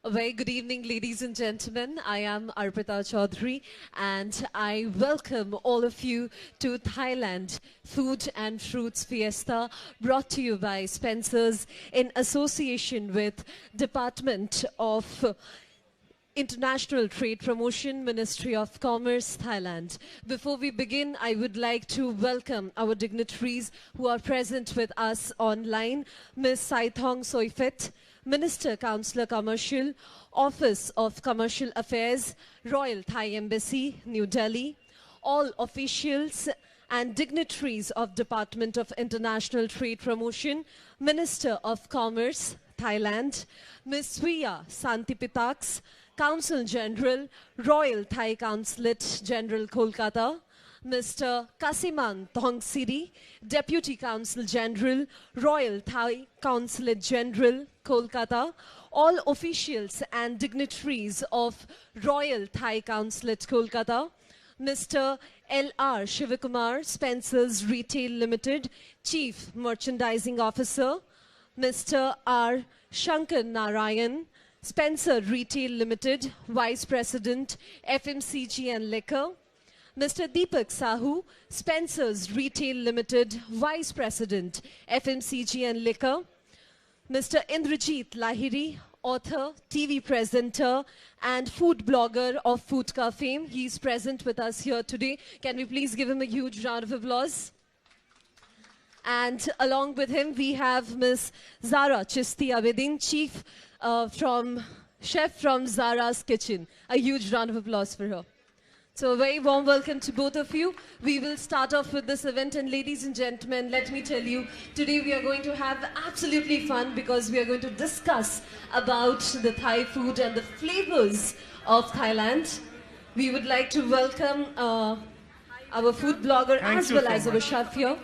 A very good evening, ladies and gentlemen. I am Arpita Chaudhary, and I welcome all of you to Thailand Food and Fruits Fiesta, brought to you by Spencer's in association with Department of International Trade Promotion, Ministry of Commerce, Thailand. Before we begin, I would like to welcome our dignitaries who are present with us online. Ms. Saithong Soifet, Minister, Councillor Commercial, Office of Commercial Affairs, Royal Thai Embassy, New Delhi. All officials and dignitaries of Department of International Trade Promotion, Minister of Commerce, Thailand. Ms. Swiya Santipitaks, Consul General, Royal Thai Consulate General, Kolkata. Mr. Kasiman Thongsiri, Deputy Consul General, Royal Thai Consulate General, Kolkata. All officials and dignitaries of Royal Thai Consulate, Kolkata. Mr. L.R. Shivakumar, Spencer's Retail Limited, Chief Merchandising Officer. Mr. R. Shankar Narayan, Spencer Retail Limited, Vice President, FMCG and Liquor. Mr. Deepak Sahu, Spencer's Retail Limited, Vice President, FMCG and Liquor. Mr. Indrajit Lahiri, author, TV presenter, and food blogger of Foodka fame. He's present with us here today. Can we please give him a huge round of applause? And along with him, we have Ms. Zara Chisti Abedin, chef from Zara's Kitchen. A huge round of applause for her. So a very warm welcome to both of you. We will start off with this event, and ladies and gentlemen, let me tell you, today we are going to have absolutely fun because we are going to discuss about the Thai food and the flavors of Thailand. We would like to welcome our food blogger as well as our chef here.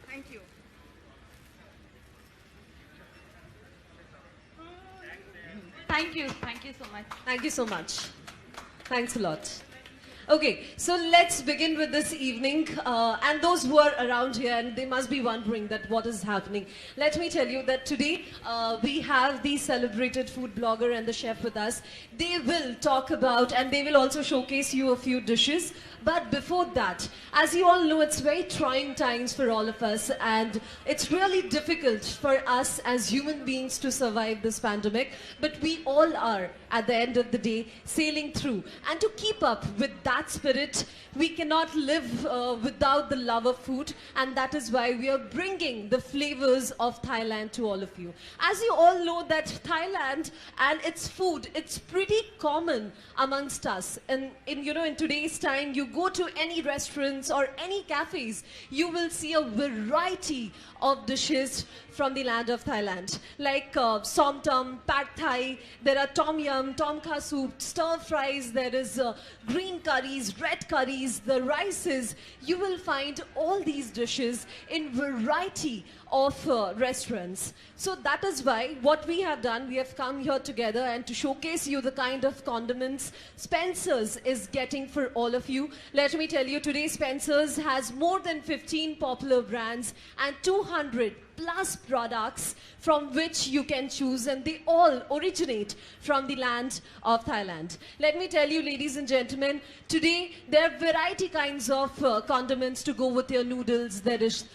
Thank you. Thank you. Thank you so much. Thank you so much. Thanks a lot. Okay, so let's begin with this evening. And those who are around here, and they must be wondering that what is happening. Let me tell you that today we have the celebrated food blogger and the chef with us. They will talk about, and they will also showcase you a few dishes. But before that, as you all know, it's very trying times for all of us, and it's really difficult for us as human beings to survive this pandemic. But we all are, at the end of the day, sailing through. And to keep up with that spirit, we cannot live without the love of food, and that is why we are bringing the flavors of Thailand to all of you. As you all know that Thailand and its food, it's pretty common amongst us. And in today's time, you go to any restaurants or any cafes, you will see a variety of dishes from the land of Thailand, like som tam, pad thai, there are tom yum, tom kha soup, stir fries, there is green curries, red curries, the rices. You will find all these dishes in variety of restaurants. So that is why what we have done, we have come here together and to showcase you the kind of condiments Spencer's is getting for all of you. Let me tell you, today Spencer's has more than 15 popular brands and 200 plus products from which you can choose, and they all originate from the land of Thailand. Let me tell you, ladies and gentlemen, today there are variety kinds of condiments to go with your noodles. There is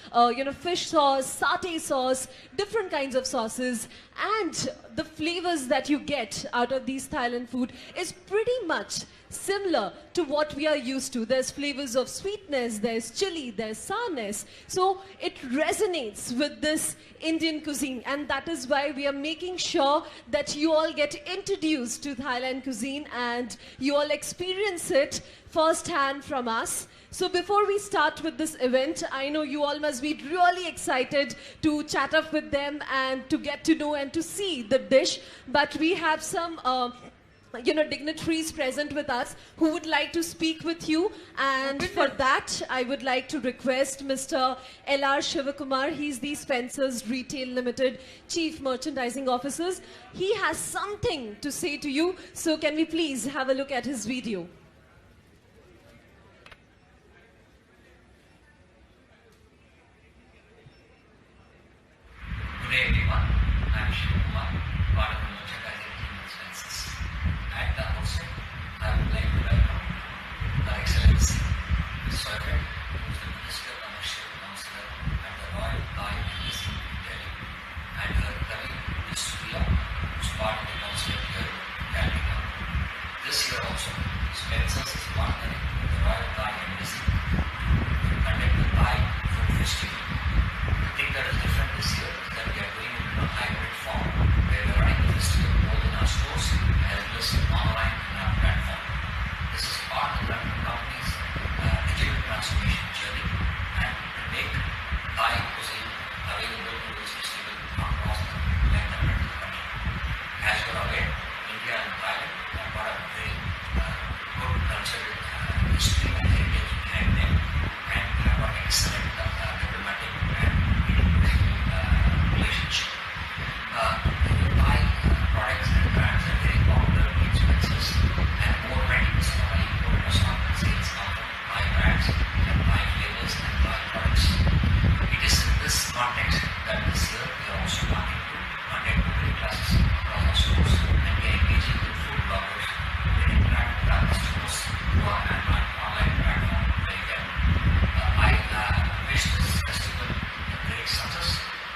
fish sauce, satay sauce, different kinds of sauces, and the flavors that you get out of these Thailand food is pretty much similar to what we are used to. There's flavors of sweetness, there's chili, there's sourness. So it resonates with this Indian cuisine, and that is why we are making sure that you all get introduced to Thailand cuisine and you all experience it firsthand from us. So before we start with this event, I know you all must be really excited to chat up with them and to get to know and to see the dish. But we have some dignitaries present with us who would like to speak with you, and for that I would like to request Mr. L.R. Shivakumar. He's the Spencer's Retail Limited Chief Merchandising Officer. He has something to say to you, so can we please have a look at his video? Good day everyone, I'm Shivakumar, part of the merchandising team at Spencer's. Sarkar, who is the Minister Commercial Counselor at the Royal Thai Embassy in Delhi, and her colleague, Ms. Surya, who is part of the consulate here in Calcutta. This year also, Spencer's is partnering with the Royal Thai Embassy to conduct the Thai Food Festival. The thing that is different this year is that we are doing it in a hybrid form, where we are running the festival both in our stores as well as online in our platform. This is part of the company's digital transformation journey and to make Thai cuisine available to this festival across the length and breadth of the country. As you are aware, India and Thailand have got a very good cultural history and heritage behind them, and we have got excellent diplomatic and relationship. Thai products and brands are very popular in Spencer's, and more 90% of our import assortment sales come from Thai brands and Thai flavors and Thai products. It is in this context that this year we are also planning to conduct cookery classes across our stores, and we are engaging with food bloggers who will interact with our customers through our online platform very well. I wish this festival a great success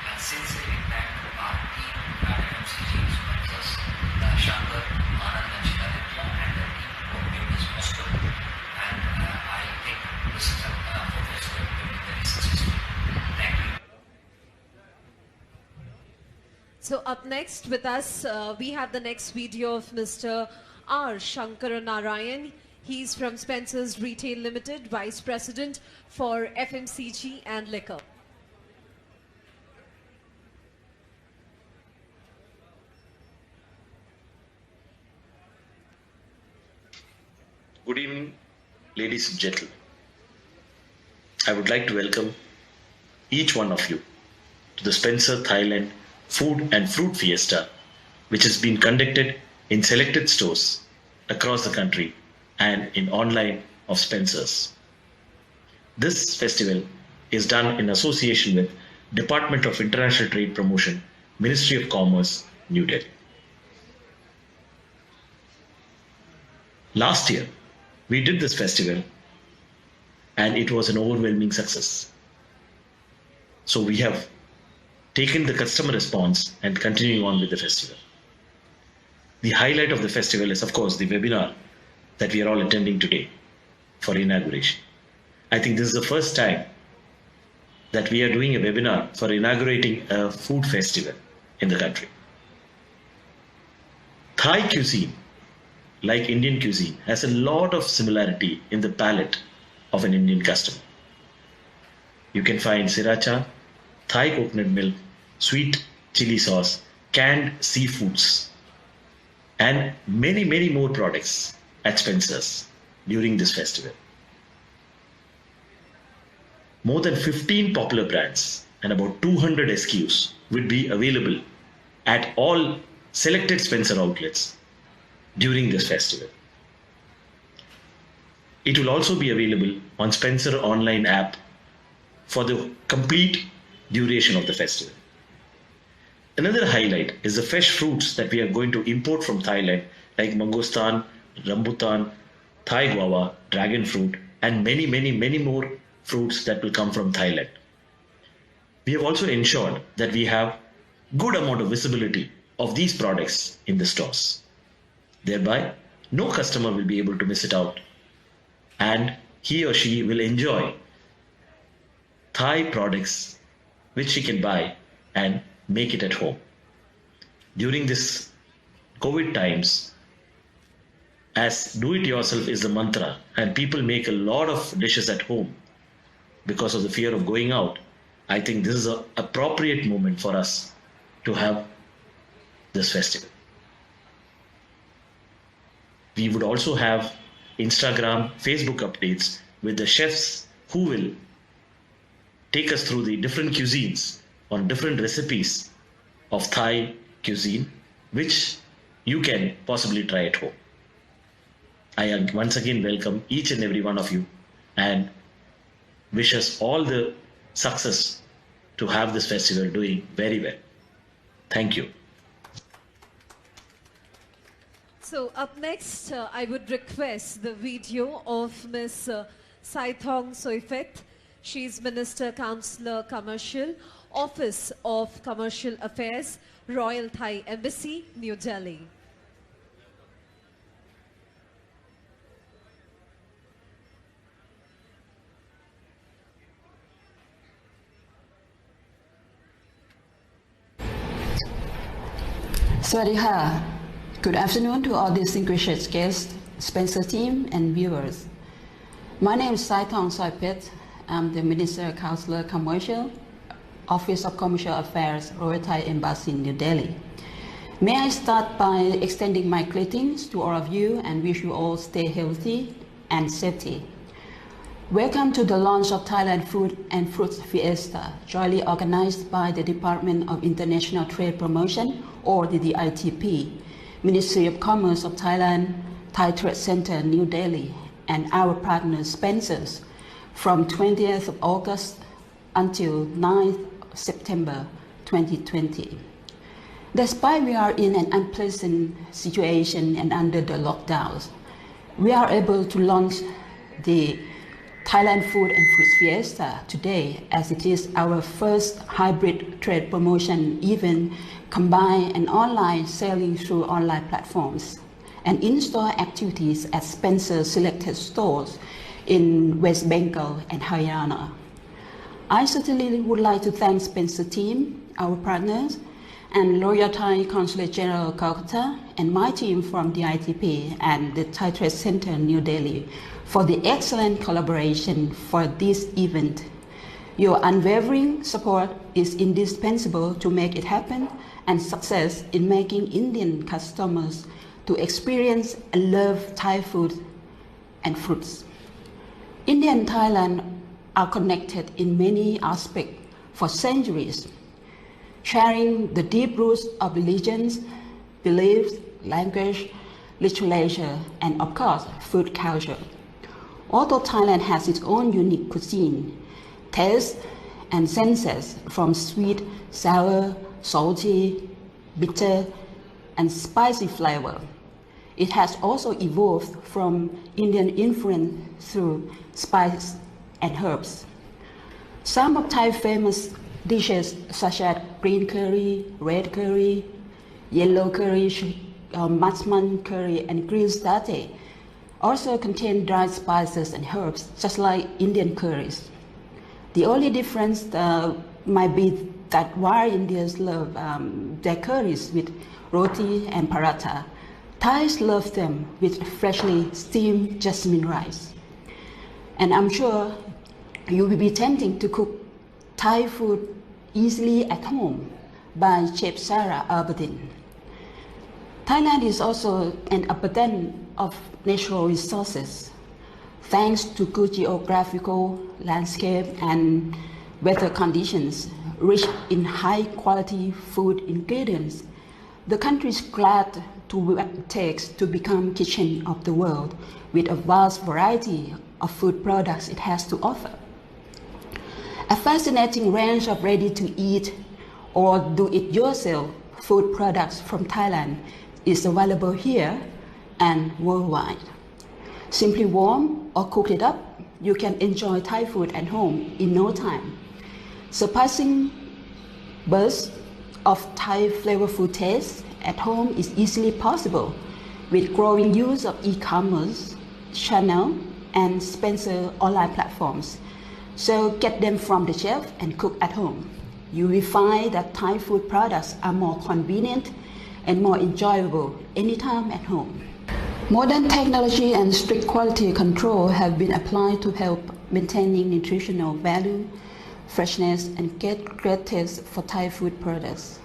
and sincerely thank our team at FMCG Spencer's, Shankar, Anand and Shiladitya and the team who have made this possible. And I think this is a food festival will be very successful. Thank you. So up next with us, we have the next video of Mr. R. Shankara Narayan. He's from Spencer's Retail Limited, Vice President for FMCG and Liquor. Good evening, ladies and gentlemen. I would like to welcome each one of you to the Spencer Thailand Food and Fruit Fiesta, which has been conducted in selected stores across the country and in online of Spencer's. This festival is done in association with Department of International Trade Promotion, Ministry of Commerce, New Delhi. Last year, we did this festival and it was an overwhelming success. So we have taken the customer response and continuing on with the festival. The highlight of the festival is, of course, the webinar that we are all attending today for inauguration. I think this is the first time that we are doing a webinar for inaugurating a food festival in the country. Thai cuisine, like Indian cuisine, has a lot of similarity in the palate of an Indian customer. You can find sriracha, Thai coconut milk, sweet chili sauce, canned seafoods, and many, many more products at Spencer's during this festival. More than 15 popular brands and about 200 SKUs will be available at all selected Spencer outlets during this festival. It will also be available on Spencer online app for the complete duration of the festival. Another highlight is the fresh fruits that we are going to import from Thailand, like mangostan, rambutan, Thai guava, dragon fruit, and many, many, many more fruits that will come from Thailand. We have also ensured that we have good amount of visibility of these products in the stores. Thereby, no customer will be able to miss it out, and he or she will enjoy Thai products which he can buy and make it at home. During this COVID times, as do-it-yourself is the mantra and people make a lot of dishes at home because of the fear of going out, I think this is an appropriate moment for us to have this festival. We would also have Instagram, Facebook updates with the chefs who will take us through the different cuisines on different recipes of Thai cuisine, which you can possibly try at home. I once again welcome each and every one of you and wish us all the success to have this festival doing very well. Thank you. So up next, I would request the video of Miss Saithong Soifet. She's Minister, Councillor, Commercial, Office of Commercial Affairs, Royal Thai Embassy, New Delhi. Sawasdee. Good afternoon to all distinguished guests, Spencer team, and viewers. My name is Saithong Soipet. I'm the Minister, Councillor, Commercial, Office of Commercial Affairs, Royal Thai Embassy, New Delhi. May I start by extending my greetings to all of you and wish you all stay healthy and safety. Welcome to the launch of Thailand Food and Fruits Fiesta, jointly organized by the Department of International Trade Promotion, or the DITP, Ministry of Commerce of Thailand, Thai Trade Center, New Delhi, and our partner Spencer's from 20th of August until 9th September 2020. Despite we are in an unpleasant situation and under the lockdowns, we are able to launch the Thailand Food and Fruits Fiesta today, as it is our first hybrid trade promotion event combined and online selling through online platforms and in-store activities at Spencer's selected stores in West Bengal and Haryana. I certainly would like to thank Spencer team, our partners, and Royal Thai Consulate General Calcutta, and my team from the ITP and the Thai Trade Center New Delhi for the excellent collaboration for this event. Your unwavering support is indispensable to make it happen and success in making Indian customers to experience and love Thai food and fruits. India and Thailand are connected in many aspects for centuries, sharing the deep roots of religions, beliefs, language, literature, and of course, food culture. Although Thailand has its own unique cuisine, tastes, and senses from sweet, sour, salty, bitter, and spicy flavor, it has also evolved from Indian influence through spice and herbs. Some of Thai's famous dishes such as green curry, red curry, yellow curry, masman curry, and green satay also contain dried spices and herbs, just like Indian curries. The only difference might be that while Indians love their curries with roti and paratha, Thais love them with freshly steamed jasmine rice. And I'm sure you will be tempted to cook Thai food easily at home by Chef Sarah Alberdin. Thailand is also an abundance of natural resources. Thanks to good geographical landscape and weather conditions, rich in high-quality food ingredients, the country is glad to what it takes to become kitchen of the world with a vast variety of food products it has to offer. A fascinating range of ready-to-eat or do-it-yourself food products from Thailand is available here and worldwide. Simply warm or cook it up, you can enjoy Thai food at home in no time. Surpassing bursts of Thai flavorful taste at home is easily possible with growing use of e-commerce, channel, and Spencer online platforms. So get them from the shelf and cook at home. You will find that Thai food products are more convenient and more enjoyable anytime at home. Modern technology and strict quality control have been applied to help maintaining nutritional value, freshness, and get great taste for Thai food products.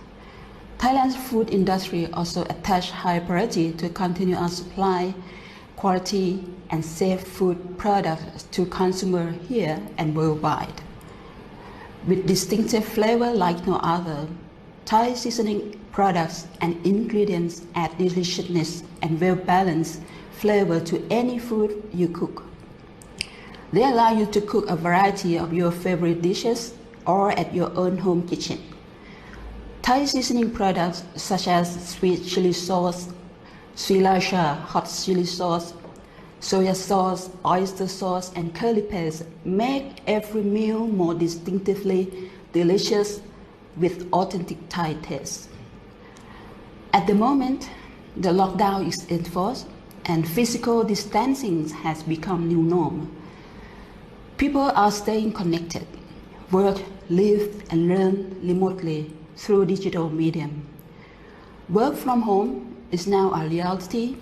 Thailand's food industry also attached high priority to continuous supply, quality, and safe food products to consumers here and worldwide. With distinctive flavor like no other, Thai seasoning products and ingredients add deliciousness and well-balanced flavor to any food you cook. They allow you to cook a variety of your favorite dishes or at your own home kitchen. Thai seasoning products such as sweet chili sauce, sriracha hot chili sauce, Soya sauce, oyster sauce, and curly paste make every meal more distinctively delicious with authentic Thai taste. At the moment, the lockdown is enforced and physical distancing has become new norm. People are staying connected, work, live, and learn remotely through digital medium. Work from home is now a reality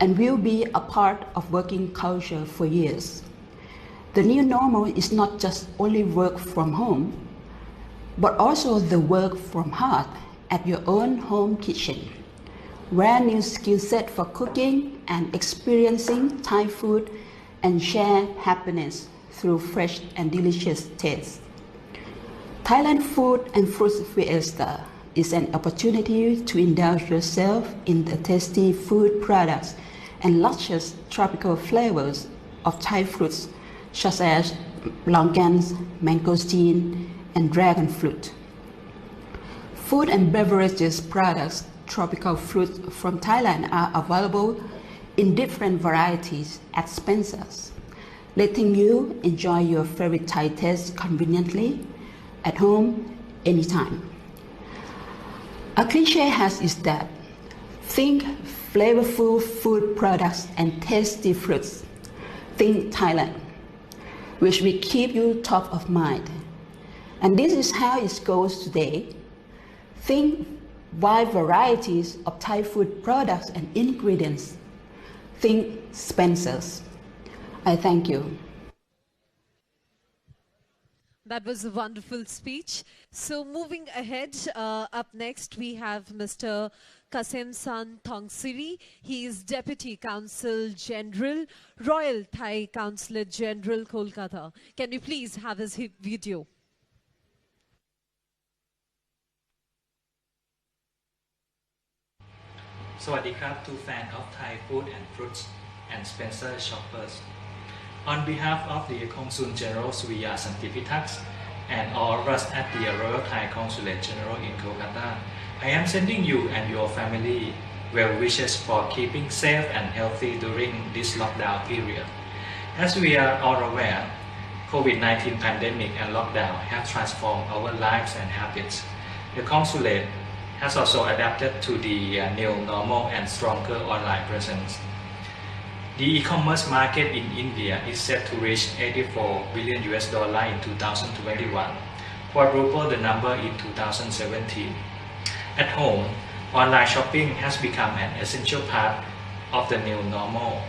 and will be a part of working culture for years. The new normal is not just only work from home, but also the work from heart at your own home kitchen, where new skill set for cooking and experiencing Thai food and share happiness through fresh and delicious taste. Thailand Food and Fruits Fiesta is an opportunity to indulge yourself in the tasty food products and luscious tropical flavors of Thai fruits such as longans, mangosteen, and dragon fruit. Food and beverages products, tropical fruits from Thailand are available in different varieties at Spencer's, letting you enjoy your favorite Thai taste conveniently at home anytime. A cliche is that think flavorful food products and tasty fruits, think Thailand, which will keep you top of mind. And this is how it goes today. Think wide varieties of Thai food products and ingredients. Think Spencer's. I thank you. That was a wonderful speech. So moving ahead, up next we have Mr. Kasem-san Thongsiri. He is Deputy Consul General, Royal Thai Consulate General, Kolkata. Can we please have his video? สวัสดีครับ to fan of Thai food and fruits and Spencer shoppers. On behalf of the Consul General Suya Santipitax and all of us at the Royal Thai Consulate General in Kolkata, I am sending you and your family well wishes for keeping safe and healthy during this lockdown period. As we are all aware, COVID-19 pandemic and lockdown have transformed our lives and habits. The consulate has also adapted to the new normal and stronger online presence. The e-commerce market in India is set to reach $84 billion in 2021, quadruple the number in 2017. At home, online shopping has become an essential part of the new normal.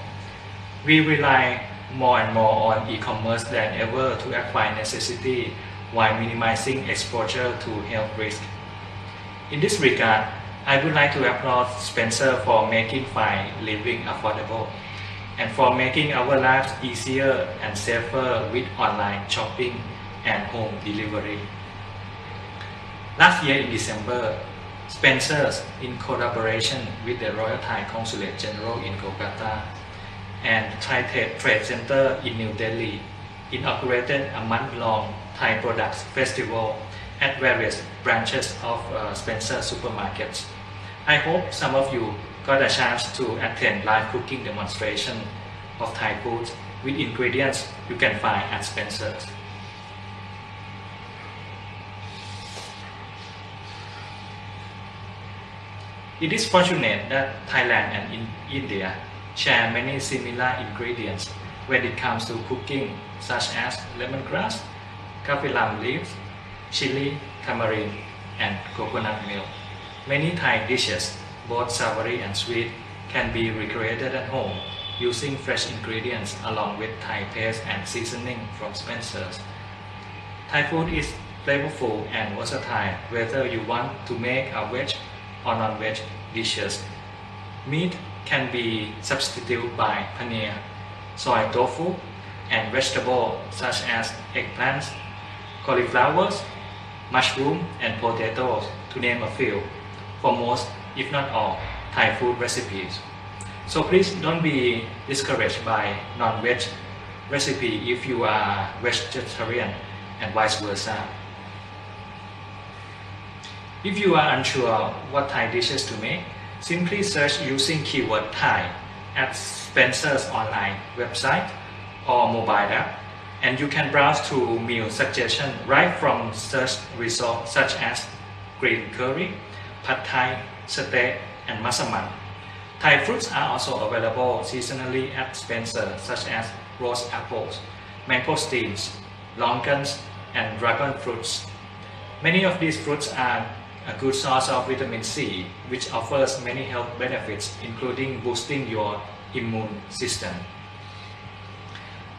We rely more and more on e-commerce than ever to acquire necessity while minimizing exposure to health risk. In this regard, I would like to applaud Spencer for making fine living affordable and for making our lives easier and safer with online shopping and home delivery. Last year in December, Spencer's, in collaboration with the Royal Thai Consulate General in Kolkata and Thai Trade Center in New Delhi, inaugurated a month-long Thai Products Festival at various branches of Spencer supermarkets. I hope some of you got a chance to attend live cooking demonstration of Thai foods with ingredients you can find at Spencer's. It is fortunate that Thailand and India share many similar ingredients when it comes to cooking, such as lemongrass, kaffir lime leaves, chili, tamarind, and coconut milk. Many Thai dishes, both savory and sweet, can be recreated at home using fresh ingredients along with Thai paste and seasoning from Spencer's. Thai food is flavorful and versatile whether you want to make a veg or non-veg dishes. Meat can be substituted by paneer, soy tofu, and vegetables such as eggplants, cauliflowers, mushroom, and potatoes, to name a few, for most, if not all, Thai food recipes. So please don't be discouraged by non-veg recipe if you are vegetarian and vice versa. If you are unsure what Thai dishes to make, simply search using keyword Thai at Spencer's online website or mobile app, and you can browse through meal suggestions right from search results such as green curry, pad thai, steak, and masaman. Thai fruits are also available seasonally at Spencer, such as roast apples, mangosteens, longans, and dragon fruits. Many of these fruits are a good source of vitamin C, which offers many health benefits, including boosting your immune system.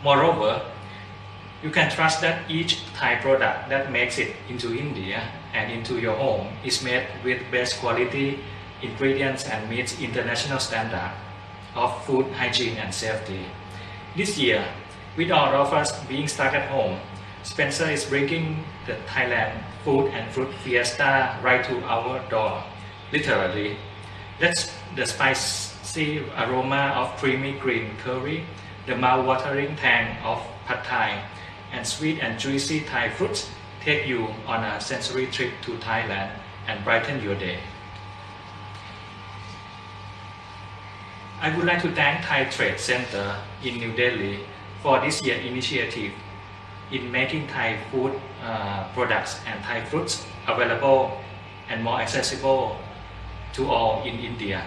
Moreover, you can trust that each Thai product that makes it into India and into your home is made with best quality ingredients and meets international standard of food hygiene and safety. This year, with all of us being stuck at home, Spencer is bringing the Thailand Food and Fruit Fiesta right to our door, literally. That's the spicy aroma of creamy green curry, the mouth-watering tang of pad thai, and sweet and juicy Thai fruits take you on a sensory trip to Thailand and brighten your day. I would like to thank Thai Trade Center in New Delhi for this year's initiative in making Thai food products and Thai fruits available and more accessible to all in India.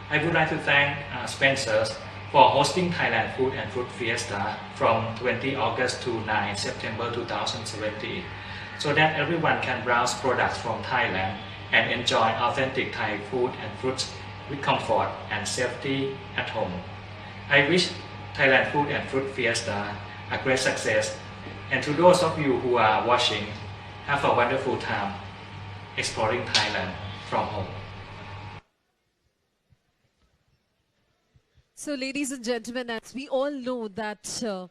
I would like to thank Spencer's for hosting Thailand Food and Fruit Fiesta from 20 August to 9 September 2017, so that everyone can browse products from Thailand and enjoy authentic Thai food and fruits with comfort and safety at home. I wish Thailand Food and Fruit Fiesta a great success, and to those of you who are watching, have a wonderful time exploring Thailand from home. So, ladies and gentlemen, as we all know that, social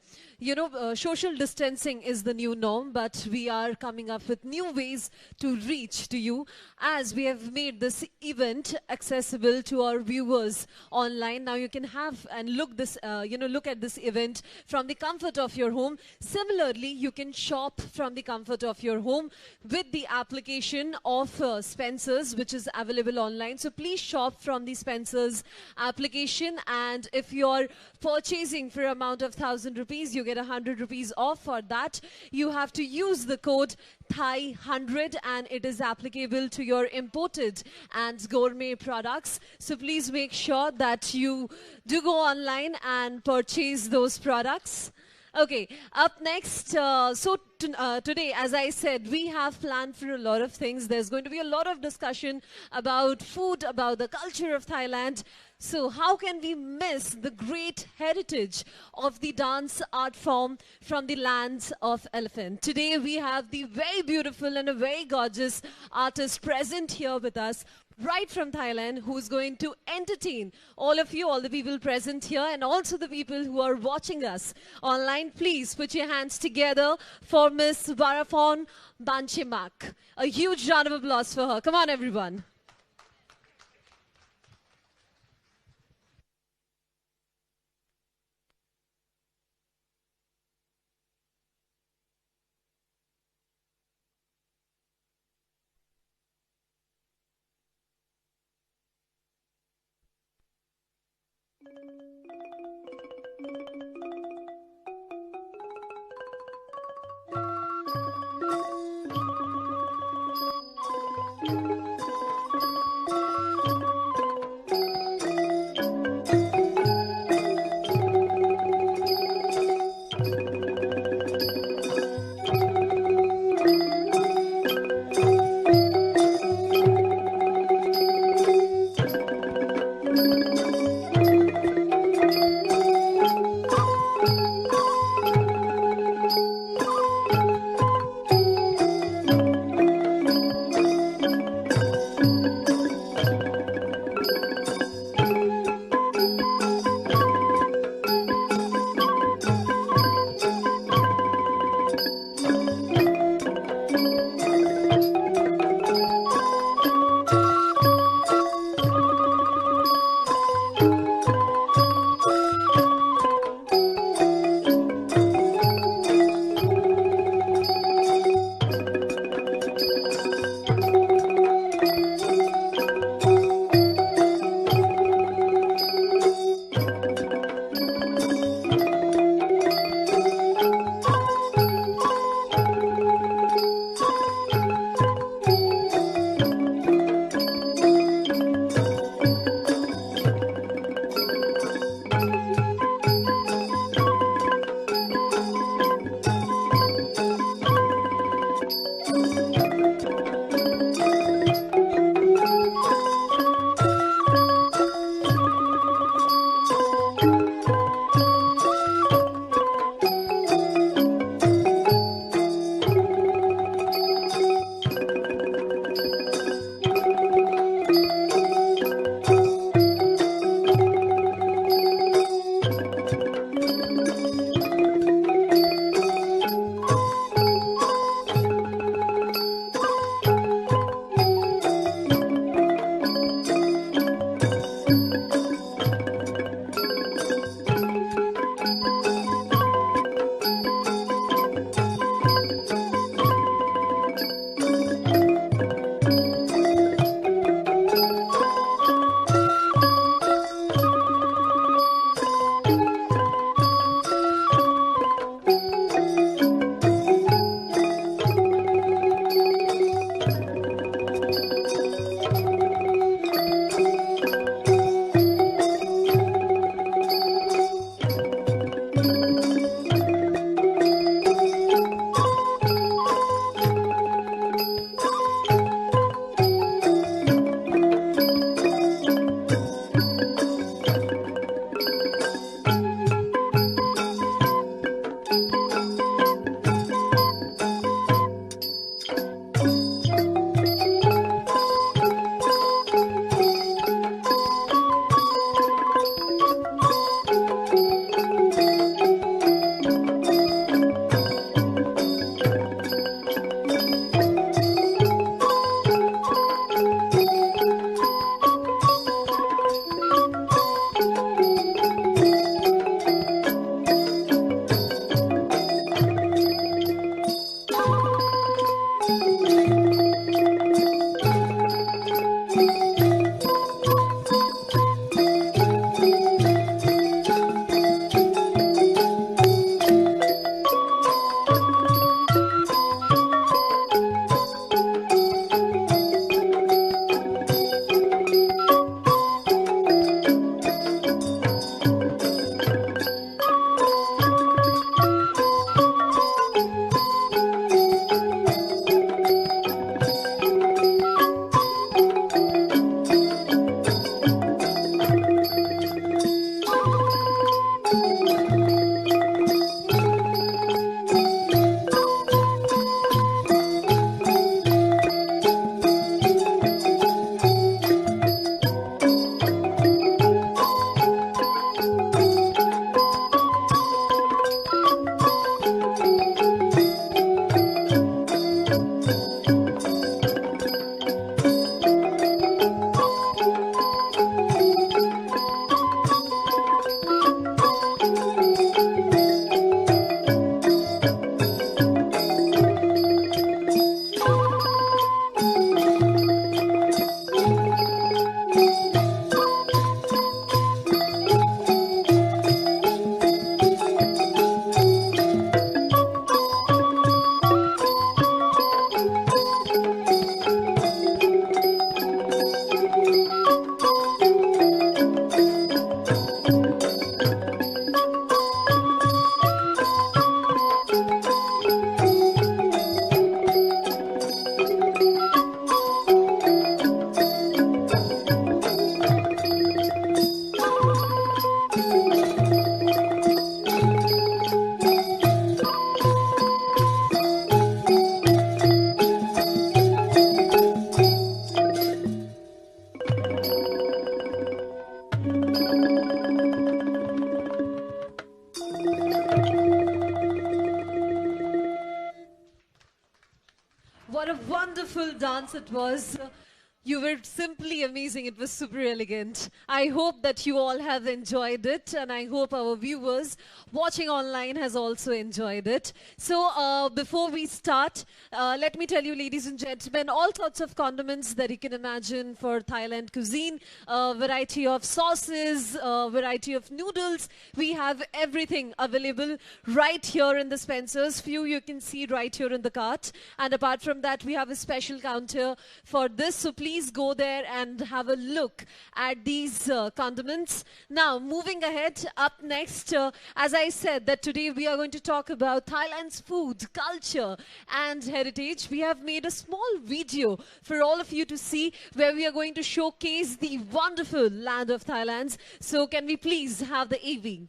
distancing is the new norm, but we are coming up with new ways to reach to you, as we have made this event accessible to our viewers online. Now you can have and look at this event from the comfort of your home. Similarly, you can shop from the comfort of your home with the application of Spencer's, which is available online. So please shop from the Spencer's application, and if you're purchasing for amount of 1,000 rupees, you get 100 rupees off. For that, you have to use the code THAI100, and it is applicable to your imported and gourmet products. So please make sure that you do go online and purchase those products. Okay, up next, today, as I said, we have planned for a lot of things. There's going to be a lot of discussion about food, about the culture of Thailand. So how can we miss the great heritage of the dance art form from the lands of elephant? Today we have the very beautiful and a very gorgeous artist present here with us, right from Thailand, who's going to entertain all of you, all the people present here, and also the people who are watching us online. Please put your hands together for Miss Varafon Banchimak. A huge round of applause for her. Come on, everyone. beautiful dance it was. You were simply amazing. It was super elegant. I hope that you all have enjoyed it, and I hope our viewers watching online has also enjoyed it. So before we start, let me tell you, ladies and gentlemen, all sorts of condiments that you can imagine for Thailand cuisine, variety of sauces, variety of noodles. We have everything available right here in the Spencer's. Few you can see right here in the cart. And apart from that, we have a special counter for this. So please go there and have a look at these condiments. Now, moving ahead, up next, as I said, that today we are going to talk about Thailand's food, culture, and heritage. We have made a small video for all of you to see where we are going to showcase the wonderful land of Thailand. So can we please have the AV?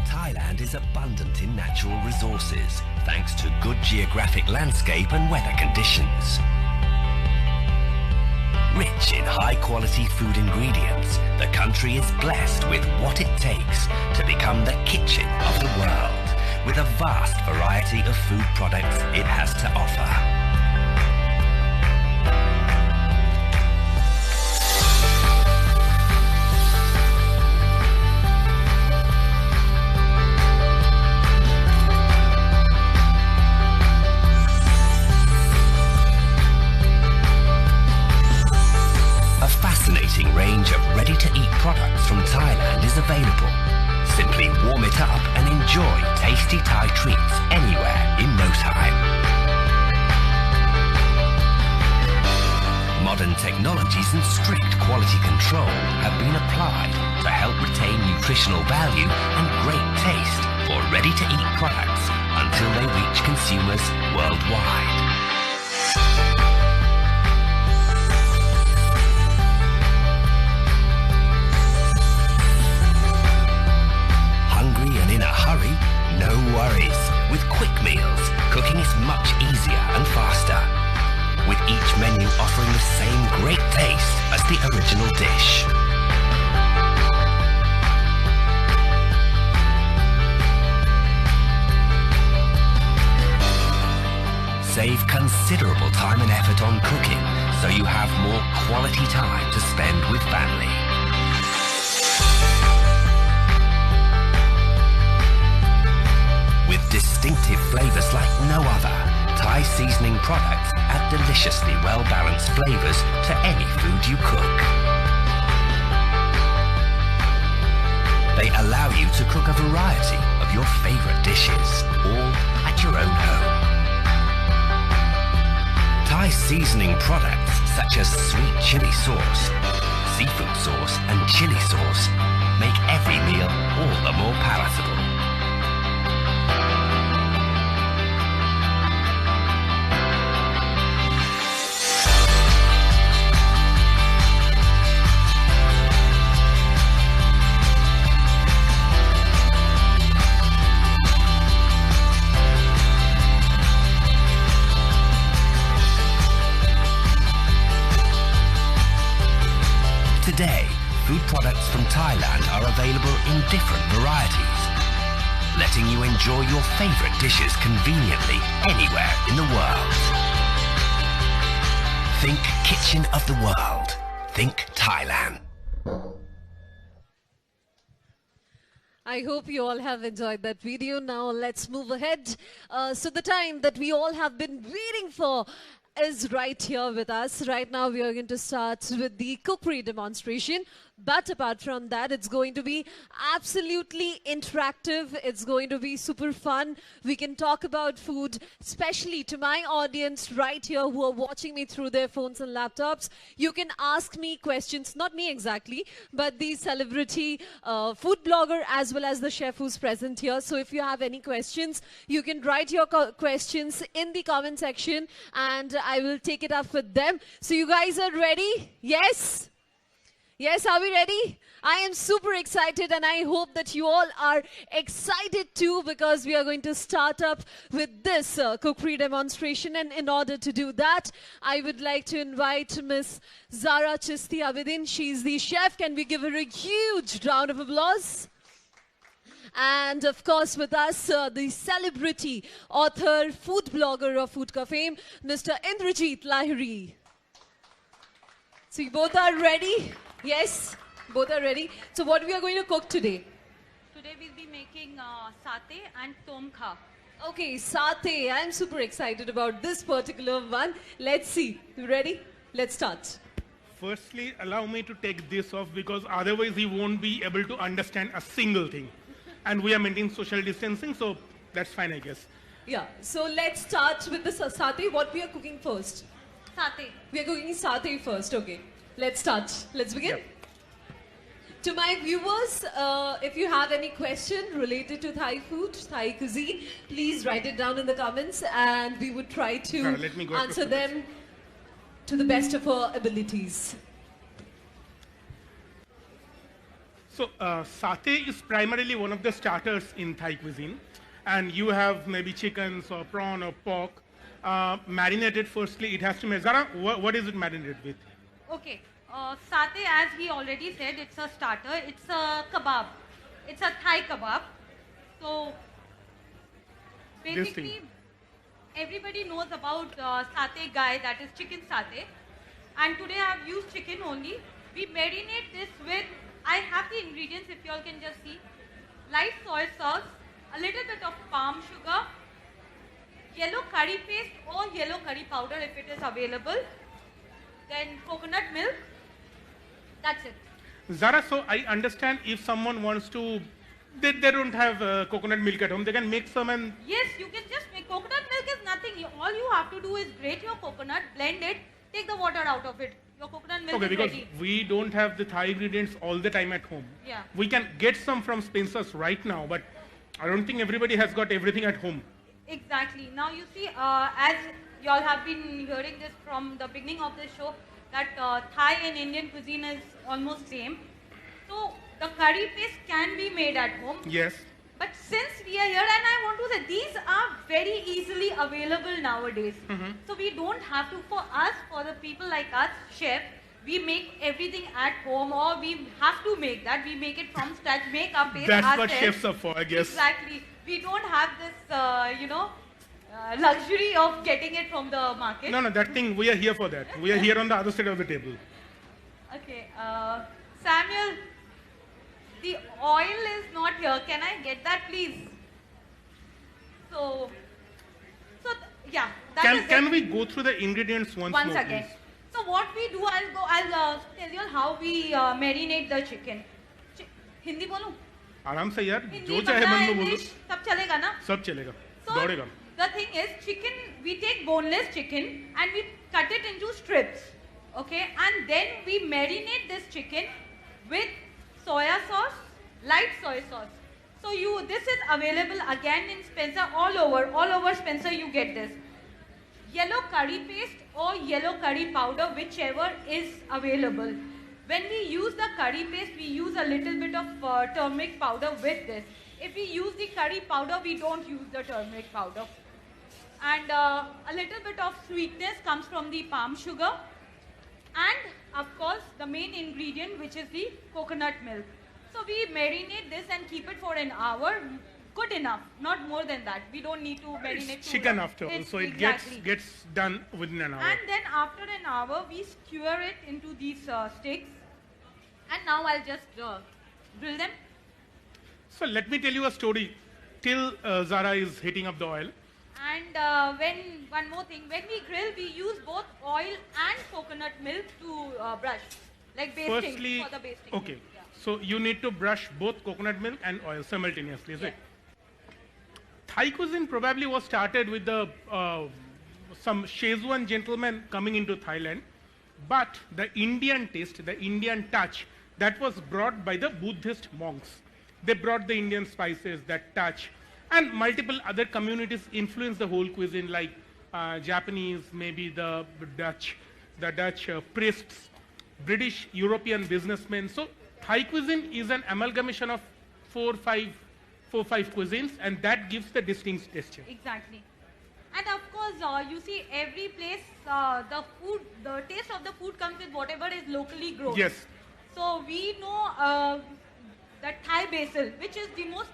Thailand is abundant in natural resources thanks to good geographic landscape and weather conditions. Rich in high-quality food ingredients, the country is blessed with what it takes to become the kitchen of the world, with a vast variety of food products it has to offer. Fascinating range of ready-to-eat products from Thailand is available. Simply warm it up and enjoy tasty Thai treats anywhere in no time. Modern technologies and strict quality control have been applied to help retain nutritional value and great taste for ready-to-eat products until they reach consumers worldwide. In a hurry? No worries. With quick meals, cooking is much easier and faster, with each menu offering the same great taste as the original dish. Save considerable time and effort on cooking, so you have more quality time to spend with family. With distinctive flavors like no other, Thai seasoning products add deliciously well-balanced flavors to any food you cook. They allow you to cook a variety of your favorite dishes, all at your own home. Thai seasoning products such as sweet chili sauce, seafood sauce and chili sauce make every meal all the more palatable. Today, food products from Thailand are available in different varieties, letting you enjoy your favorite dishes conveniently anywhere in the world. Think kitchen of the world. Think Thailand. I hope you all have enjoyed that video. Now let's move ahead. So the time that we all have been waiting for is right here with us. Right now we are going to start with the cookery demonstration. But apart from that, it's going to be absolutely interactive. It's going to be super fun. We can talk about food, especially to my audience right here who are watching me through their phones and laptops. You can ask me questions, not me exactly, but the celebrity food blogger as well as the chef who's present here. So if you have any questions, you can write your questions in the comment section and I will take it up with them. So you guys are ready? Yes? Yes, are we ready? I am super excited and I hope that you all are excited too because we are going to start up with this cookery demonstration, and in order to do that, I would like to invite Miss Zara Chisti Abedin. She's the chef. Can we give her a huge round of applause? And of course with us, the celebrity, author, food blogger of Foodka fame, Mr. Indrajit Lahiri. So you both are ready? Yes? Both are ready. So what we are going to cook today? Today we'll be making satay and tom kha. Okay, satay. I'm super excited about this particular one. Let's see. You ready? Let's start. Firstly, allow me to take this off because otherwise he won't be able to understand a single thing. And we are maintaining social distancing, so that's fine, I guess. Yeah. So let's start with the satay. What we are cooking first? Satay. We are cooking satay first. Okay. Let's start. Let's begin. Yep. To my viewers, if you have any question related to Thai food, Thai cuisine, please write it down in the comments and we would try to Let me go answer them to the best of our abilities. So, satay is primarily one of the starters in Thai cuisine. And you have maybe chickens or prawn or pork. Marinated firstly, it has to be. Zara, what is it marinated with? Okay. Satay, as he already said, it's a starter. It's a kebab. It's a Thai kebab. So basically, everybody knows about satay guy, that is chicken satay. And today I have used chicken only. We marinate this with, I have the ingredients if you all can just see. Light soy sauce, a little bit of palm sugar, yellow curry paste or yellow curry powder if it is available, then coconut milk. That's it. Zara, so I understand if someone wants to, they don't have coconut milk at home, they can make some and... Yes, you can just make coconut milk is nothing. All you have to do is grate your coconut, blend it, take the water out of it. Your coconut milk Okay, is because ready. we don't have the Thai ingredients all the time at home. Yeah. We can get some from Spencer's right now, but I don't think everybody has got everything at home. Exactly. Now you see, as you all have been hearing this from the beginning of the show, that Thai and Indian cuisine is almost same. So the curry paste can be made at home. Yes. But since we are here, and I want to say, these are very easily available nowadays. So we don't have to, for us, for the people like us, chef, we make everything at home, or we have to make that. We make it from scratch, make our paste That's ourselves. what chefs are for, I guess. Exactly. We don't have this, luxury of getting it from the market. No, that thing, we are here for that. We are here on the other side of the table. Okay, Samuel, the oil is not here. Can I get that, please? Yeah, that is Can it. we go through the ingredients once Once more, again. please? So what we do, I'll tell you how we marinate the chicken. Hindi बोलूं? आराम से यार, Hindi, जो चाहे मन में बोलो, English, सब चलेगा ना? सब चलेगा, So दौड़ेगा. the thing is, chicken, we take boneless chicken and we cut it into strips, okay? And then we marinate this chicken with soya sauce, light soy sauce. So this is available again in Spencer all over Spencer you get this. Yellow curry paste or yellow curry powder, whichever is available. When we use the curry paste, we use a little bit of turmeric powder with this. If we use the curry powder, we don't use the turmeric powder. And a little bit of sweetness comes from the palm sugar. And of course, the main ingredient, which is the coconut milk. So we marinate this and keep it for an hour. Good enough, not more than that. We don't need to marinate It's too chicken long. after all, It's so it exactly. gets done within an hour. And then after an hour, we skewer it into these sticks. And now I'll just grill them. So let me tell you a story till Zara is heating up the oil. And one more thing, when we grill, we use both oil and coconut milk to brush, like basting, Firstly, for the basting. okay, Yeah. so you need to brush both coconut milk and oil simultaneously, is Yeah. it? Thai cuisine probably was started with the some Szechuan gentleman coming into Thailand, but the Indian taste, the Indian touch, that was brought by the Buddhist monks. They brought the Indian spices, that touch, and multiple other communities influenced the whole cuisine, like Japanese, maybe the Dutch priests, British, European businessmen. So Thai cuisine is an amalgamation of four, five cuisines, and that gives the distinct texture. Exactly. And of course, you see every place, the taste of the food comes with whatever is locally grown. Yes. So we know that Thai basil, which is the most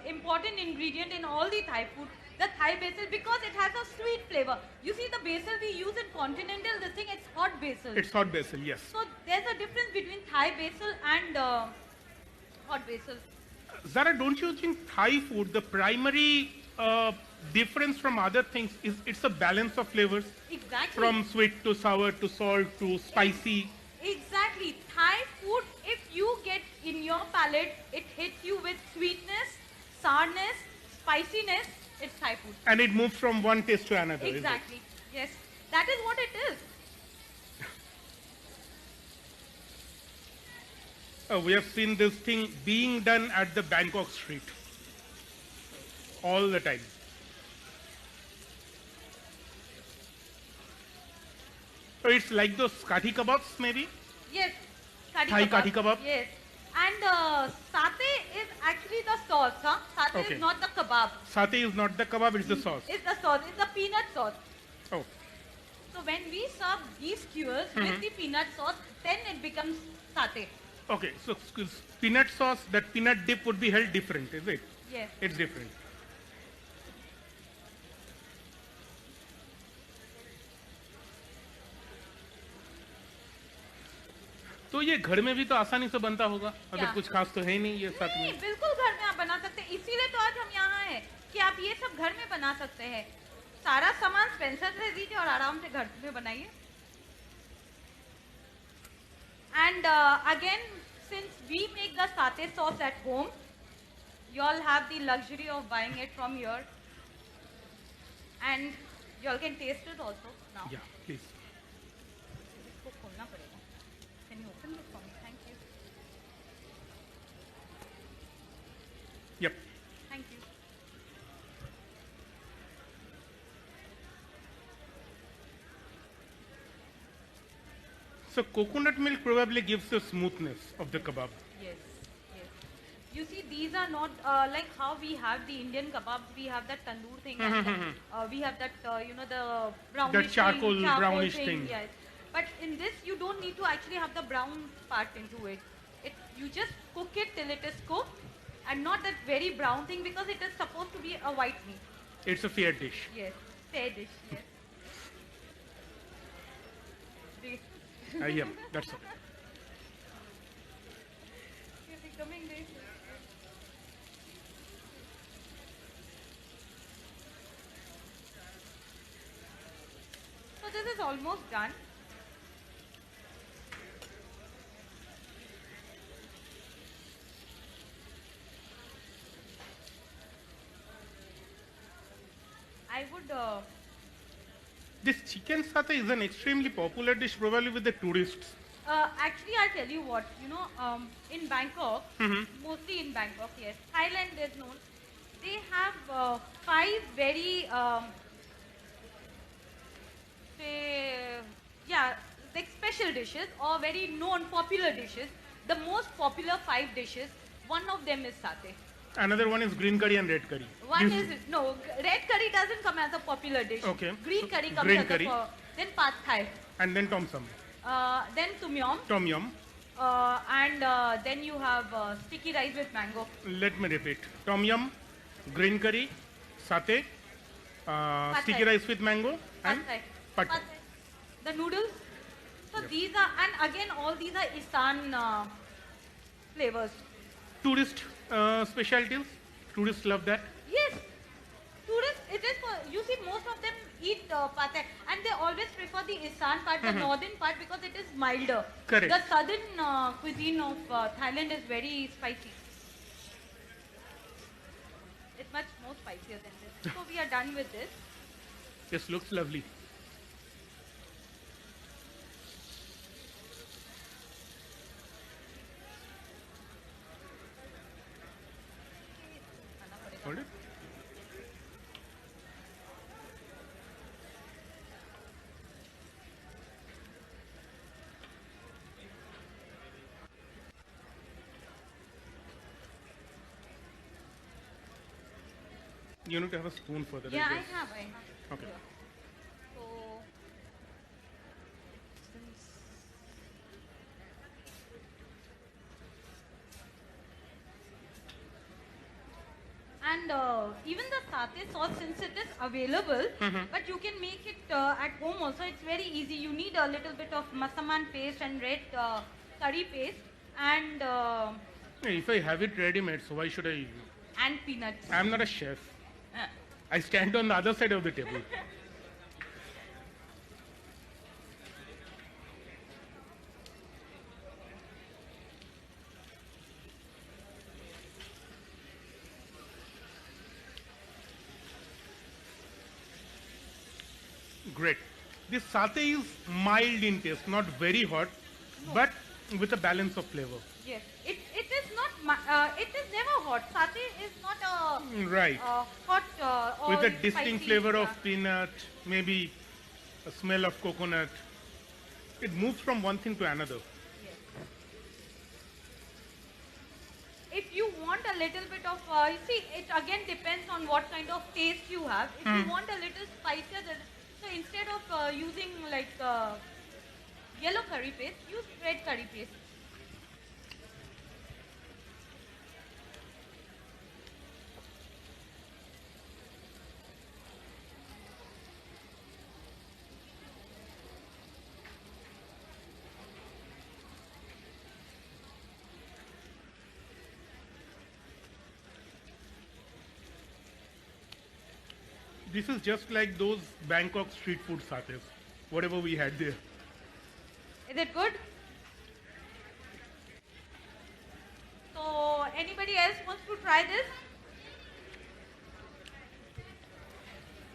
important ingredient in all the Thai food, the Thai basil, because it has a sweet flavor. You see the basil we use in continental, this thing, it's hot basil. It's hot basil, yes. So there's a difference between Thai basil and hot basil. Zara, don't you think Thai food, the primary difference from other things is it's a balance of flavors? Exactly. From sweet to sour to salt to spicy. Exactly. Thai food, if you get in your palate, it hits you with sweetness, sourness, spiciness, it's Thai food. And it moves from one taste to another. Exactly. Yes. That is what it is. We have seen this thing being done at the Bangkok street all the time. So it's like those kathi kebabs, maybe? Yes. Thai kathi kebab? Yes. And satay is actually the sauce, huh? Satay Okay. is not the kebab. Satay is not the kebab, it's the sauce. It's the sauce. It's the peanut sauce. Oh, So when we serve these skewers Mm-hmm. with the peanut sauce, then it becomes satay. okay. So peanut sauce, that peanut dip would be held different, is it? Yes. It's different. तो ये घर में भी तो आसानी से बनता होगा अगर क्या? कुछ खास तो है नहीं ये साथ नहीं, में बिल्कुल घर में आप बना सकते हैं, इसीलिए तो आज हम यहाँ हैं कि आप ये सब घर में बना सकते हैं। सारा सामान स्पेंसर से दीजिए और आराम से घर में बनाइए। And again, since we make the satay sauce at home, you all have the luxury of buying it from here, and you all can taste it also now. या प्लीज इसको खोलना पड़ेगा। Can you open this for me? Thank you. Yup Thank you. So coconut milk probably gives the smoothness of the kebab. Yes, yes. You see, these are not like how we have the Indian kebabs. We have that tandoor thing. And we have that, the brownish charcoal brownish thing. thing. Yes. But in this, you don't need to actually have the brown part into it. You just cook it till it is cooked, and not that very brown thing because it is supposed to be a white meat. It's a fair dish. Yes, fair dish. Yes. The- Yeah, that's all. You're becoming this. So this is almost done. I would This chicken satay is an extremely popular dish probably with the tourists. actually, I'll tell you what, in Bangkok, mostly in Bangkok, yes, Thailand is known. They have 5 very, like special dishes or very known popular dishes. The most popular 5 dishes, one of them is satay. Another one is green curry and red curry. One This- is, no, red curry doesn't come as a popular dish. Okay. Green So, curry comes green as curry. then pad thai, And then tom sum, then tum yum, tom yum. and then you have sticky rice with mango. Let me repeat. Tom yum, green curry, satay, Pad sticky thai. rice with mango, Pad and thai. pad thai. Pad thai. The noodles. So these are, and again, all these are Isan flavors. Tourist specialties. Tourists love that. Yes. Tourists, it is for, you see, most of them eat pad thai, and they always prefer the Isan part, the northern part, because it is milder. Correct. The southern cuisine of Thailand is very spicy. It's much more spicier than this. So we are done with this. This looks lovely. Hold it. You need to have a spoon for that. Yeah, I guess. have. Okay. So, since and even the satay sauce, since it is available, but you can make it at home also. It's very easy. You need a little bit of masaman paste and red curry paste and If I have it ready-made, so why should I? peanuts. I'm not a chef. Uh, I stand on the other side of the table. Great. This satay is mild in taste, not very hot, but with a balance of flavor. Yes, it is not. It is never hot. Satay is not a Right. hot or With a distinct spicy, flavor yeah. of peanut, maybe a smell of coconut. It moves from one thing to another. If you want a little bit of, you see, it again depends on what kind of taste you have. If you want a little spicier, so instead of using like yellow curry paste, use red curry paste. This is just like those Bangkok street food satays, whatever we had there. Is it good? So anybody else wants to try this?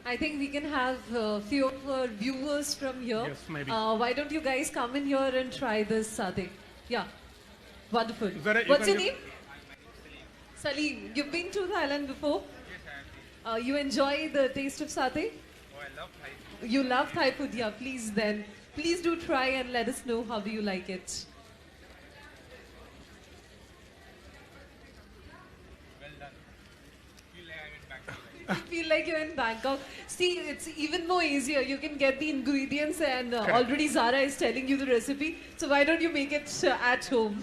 I think we can have a few of our viewers from here. Yes, maybe. Why don't you guys come in here and try this satay? Yeah, wonderful. Zara, you What's can your name? Salim. You've been to Thailand before? You enjoy the taste of satay? Oh, I love Thai food. You love Thai food, yeah, please then. Please do try and let us know how do you like it. Well done. Feel like I'm in Bangkok. I feel like you're in Bangkok. See, it's even more easier. You can get the ingredients and already Zara is telling you the recipe. So why don't you make it at home?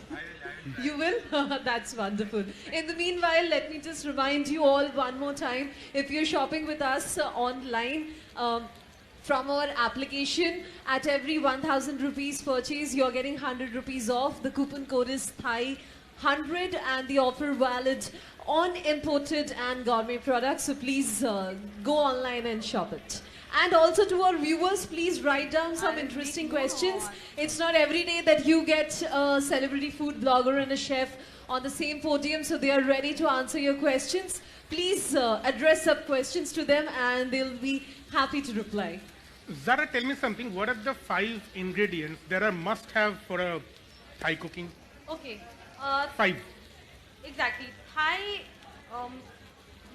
You will? That's wonderful. In the meanwhile, let me just remind you all one more time, if you're shopping with us online, from our application, at every 1000 rupees purchase, you're getting 100 rupees off. The coupon code is Thai 100 and the offer valid on imported and gourmet products. So please go online and shop it. And also to our viewers, please write down some interesting questions. It's not every day that you get a celebrity food blogger and a chef on the same podium, so they are ready to answer your questions. Please address up questions to them and they'll be happy to reply. Zara, tell me something. What are the 5 ingredients that are must-have for a Thai cooking? Okay. 5. Exactly. Thai,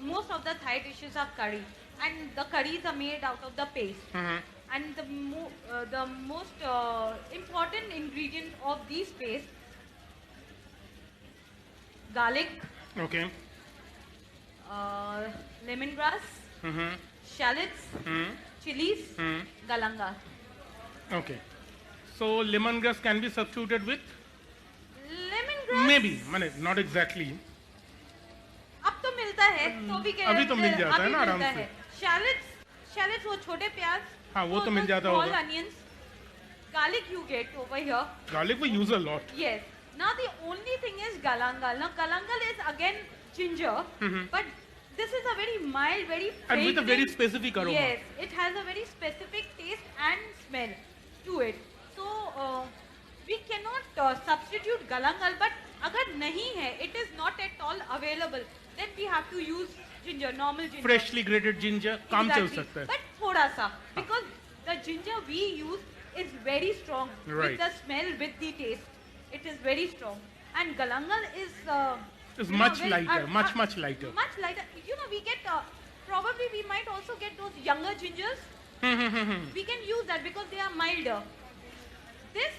most of the Thai dishes are curry, and the curries are made out of the paste. And the most important ingredient of these paste, garlic, Okay. lemongrass, shallots, chilies, galanga. Okay. So lemongrass can be substituted with? Lemongrass Maybe. Not exactly. अब तो मिलता है तो भी अभी तो मिल जाता है ना आराम से। शैलट्स वो छोटे प्याज हाँ, वो तो मिल जाता small होगा। onions, garlic you get over here. Garlic we use a lot. Yes. Now the only thing is galangal. Now galangal is again ginger, but this is a very mild, very And with a very fragrant- specific aroma. Yes, it has a very specific taste and smell to it. So we cannot substitute galangal, but अगर नहीं है, it is not at all available, then we have to use ginger, normal ginger. Freshly grated ginger काम चल Exactly. सकता है. But थोड़ा सा, because the ginger we use is very strong Right. with the smell, with the taste. It is very strong. And galangal is It's you know, much very- lighter, much lighter. Much lighter. You know, we get probably we might also get those younger gingers. We can use that because they are milder. This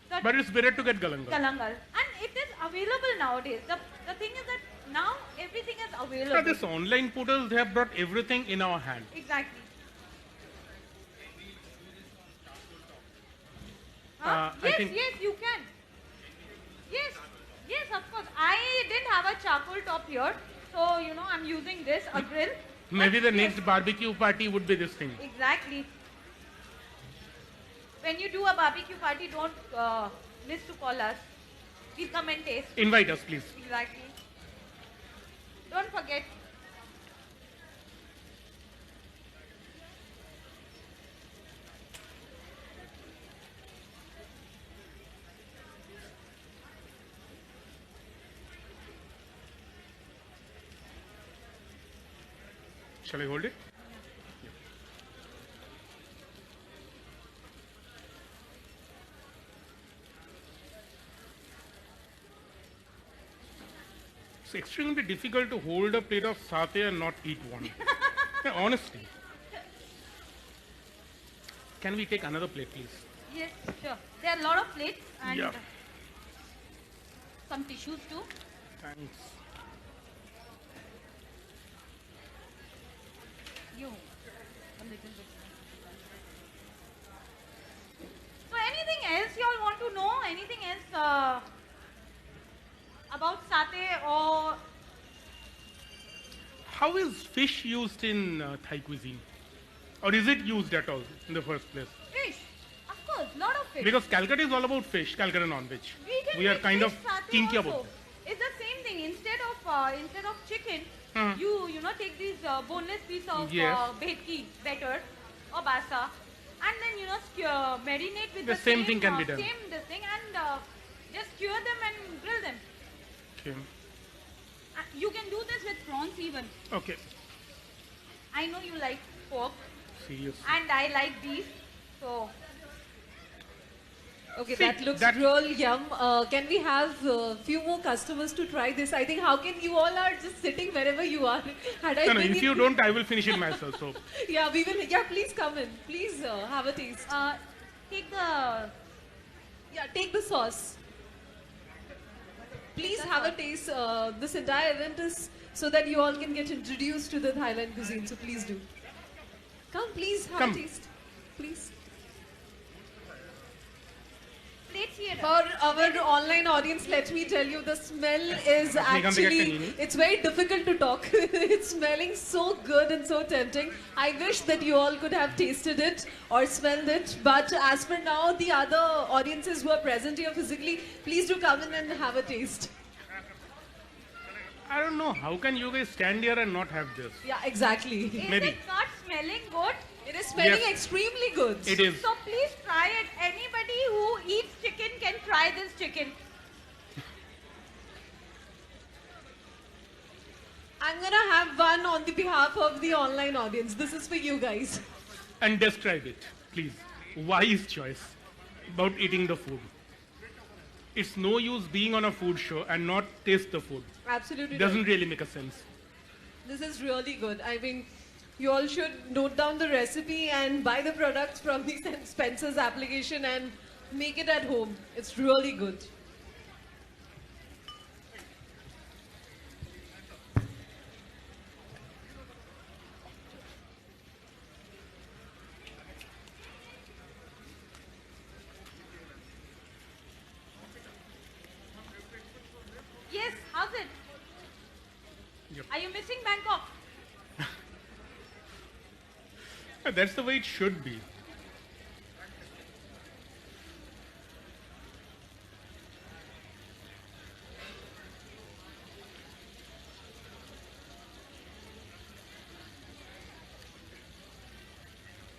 the But it's better to get galangal. galangal, and it is available nowadays. The thing is that now everything is available. Yeah, this online portals, they have brought everything in our hand. Exactly. I Yes, think- yes, you can. Yes, yes, of course. I didn't have a charcoal top here, so you know I'm using this, a grill. Maybe the But yes, next barbecue party would be this thing. Exactly. When you do a barbecue party, don't miss to call us. Please come and taste. Invite us, please. Exactly. Don't forget. Shall I hold it? It's extremely difficult to hold a plate of satay and not eat one. Yeah, honestly. Can we take another plate, please? Yes, sure. There are a lot of plates and Yeah. some tissues too. Thanks. You. A little bit. So anything else you all want to know? Anything else about satay or How is fish used in Thai cuisine? Or is it used at all in the first place? fish? Of course, lot of fish. Because Calcutta is all about fish, Calcutta non-veg. We are make kind of fish satay kinky also. about it. It's the same thing. Instead of chicken, you know take these boneless piece of Yes. bhetki batter or basa, and then you know marinate with The same thing can be done. Same this thing and just cure them and grill them. Okay. You can do this with prawns even. Okay. I know you like pork Seriously. and I like beef, so Okay, See, that looks that- real yum. Can we have a few more customers to try this? I think how can you all are just sitting wherever you are? Had I No, no, been if you in- don't, I will finish it myself. So, Yeah, we will. Yeah, please come in. Please have a taste. take the Yeah, take the sauce. Please have a taste. This entire event is so that you all can get introduced to the Thailand cuisine. So please do. Come, please have Come. a taste. Please. plates here. For our online audience, let me tell you, the smell is actually, it's very difficult to talk. It's smelling so good and so tempting. I wish that you all could have tasted it or smelled it. But as for now, the other audiences who are present here physically, please do come in and have a taste. I don't know, how can you guys stand here and not have this? Yeah, exactly. Is Maybe. it not smelling good? It is smelling Yes. extremely good. It is. So please try it. Anybody who eats chicken can try this chicken. I'm gonna have one on the behalf of the online audience. This is for you guys. And describe it, please. Wise choice about eating the food. It's no use being on a food show and not taste the food. Absolutely. Doesn't right. really make a sense. This is really good. I mean, you all should note down the recipe and buy the products from the Spencer's application and make it at home. It's really good. Yes, how's it? Yep. Are you missing Bangkok? That's the way it should be.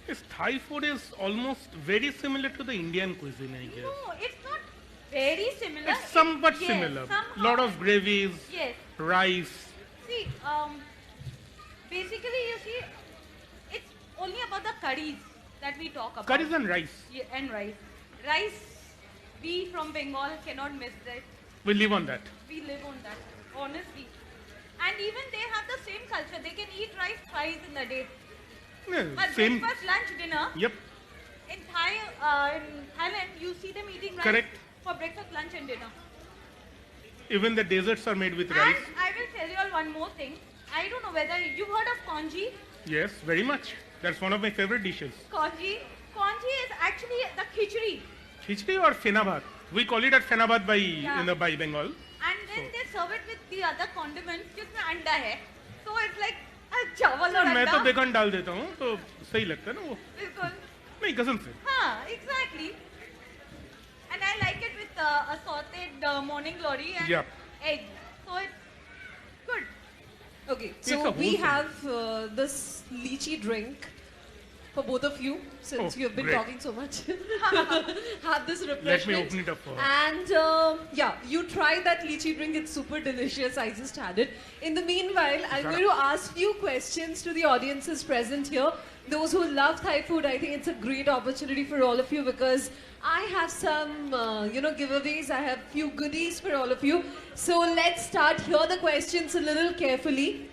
This Thai food is almost very similar to the Indian cuisine, I guess. No, it's not very similar. It's somewhat Yes, similar. somehow. Lot of gravies, Yes. rice. See, basically you see, it's only about the curries that we talk about. Curries and rice. Yeah, and rice. Rice, we from Bengal cannot miss that. We live on that. We live on that, honestly. And even they have the same culture. They can eat rice twice in a day. Yeah, But same. breakfast, lunch, dinner. Yep. In Thailand, you see them eating rice Correct. for breakfast, lunch, and dinner. Even the desserts are made with And rice. I will tell you all one more thing. I don't know whether you've heard of congee. Yes, very much. That's one of my favorite dishes. Congee. Congee is actually the khichdi. Khichdi or fenabhat. We call it at fenabhat by Bengal. And then they serve it with the other condiments जिसमें अंडा है. So it's like a चावल और मैं तो अंडा. Bacon डाल देता हूँ तो सही लगता है ना वो. बिल्कुल. नहीं कसम से. हाँ, exactly. And I like it with a sauteed morning glory and Yeah. egg. So it's good. Okay, It's so a we wholesome. have this lychee drink for both of you, since Oh, you've been great. talking so much. Have this refreshment. Let me open it up for her. And yeah, you try that lychee drink. It's super delicious. I just had it. In the meanwhile, I'm Zara. going to ask few questions to the audiences present here. Those who love Thai food, I think it's a great opportunity for all of you because I have some, giveaways. I have few goodies for all of you. So let's start. Hear the questions a little carefully.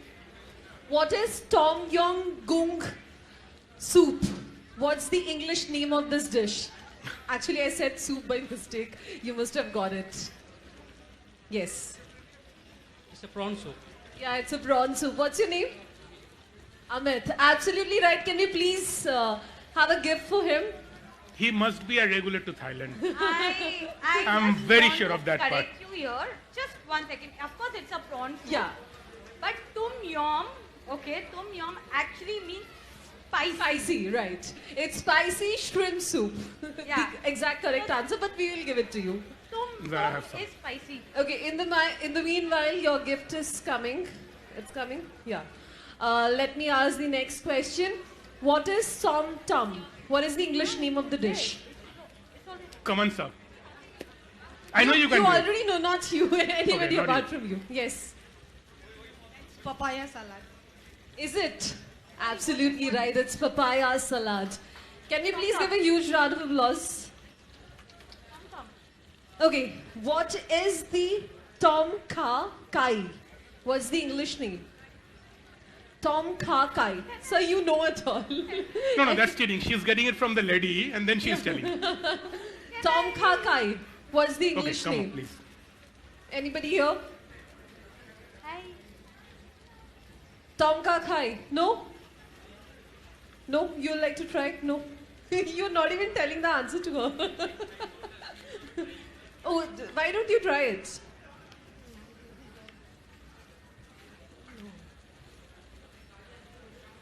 What is Tom Yum Goong soup? What's the English name of this dish? Actually, I said soup by mistake. You must have got it. Yes. It's a prawn soup. Yeah, it's a prawn soup. What's your name? Amit. Absolutely right. Can you please have a gift for him? He must be a regular to Thailand. I I'm just very want sure to of that part. correct you here. Just 1 second. Of course, it's a prawn soup. Yeah. But tum yum, okay, tum yum actually means spicy. Spicy, right. It's spicy shrimp soup. Yeah. The exact correct answer, but we will give it to you. Tum Zara, have some. is spicy. Okay, in the meanwhile, your gift is coming. It's coming? Yeah. Let me ask the next question. What is som tum? What is the English name of the dish? Come on, sir. I know you can You do it. already know, not you. Anybody not apart you. from you. Yes. Papaya salad. Is it? Absolutely right. It's papaya salad. Can you please give a huge round of applause? Okay. What is the Tom Kha Kai? What's the English name? Tom Kha Kai. So you know it all. No, that's cheating. She's getting it from the lady and then she's telling. Tom Kha Kai. What's the Okay, English come name? on, please. Anybody here? Hi. Tom Kha Kai. No? No? You'd like to try? No? You're not even telling the answer to her. Oh, why don't you try it?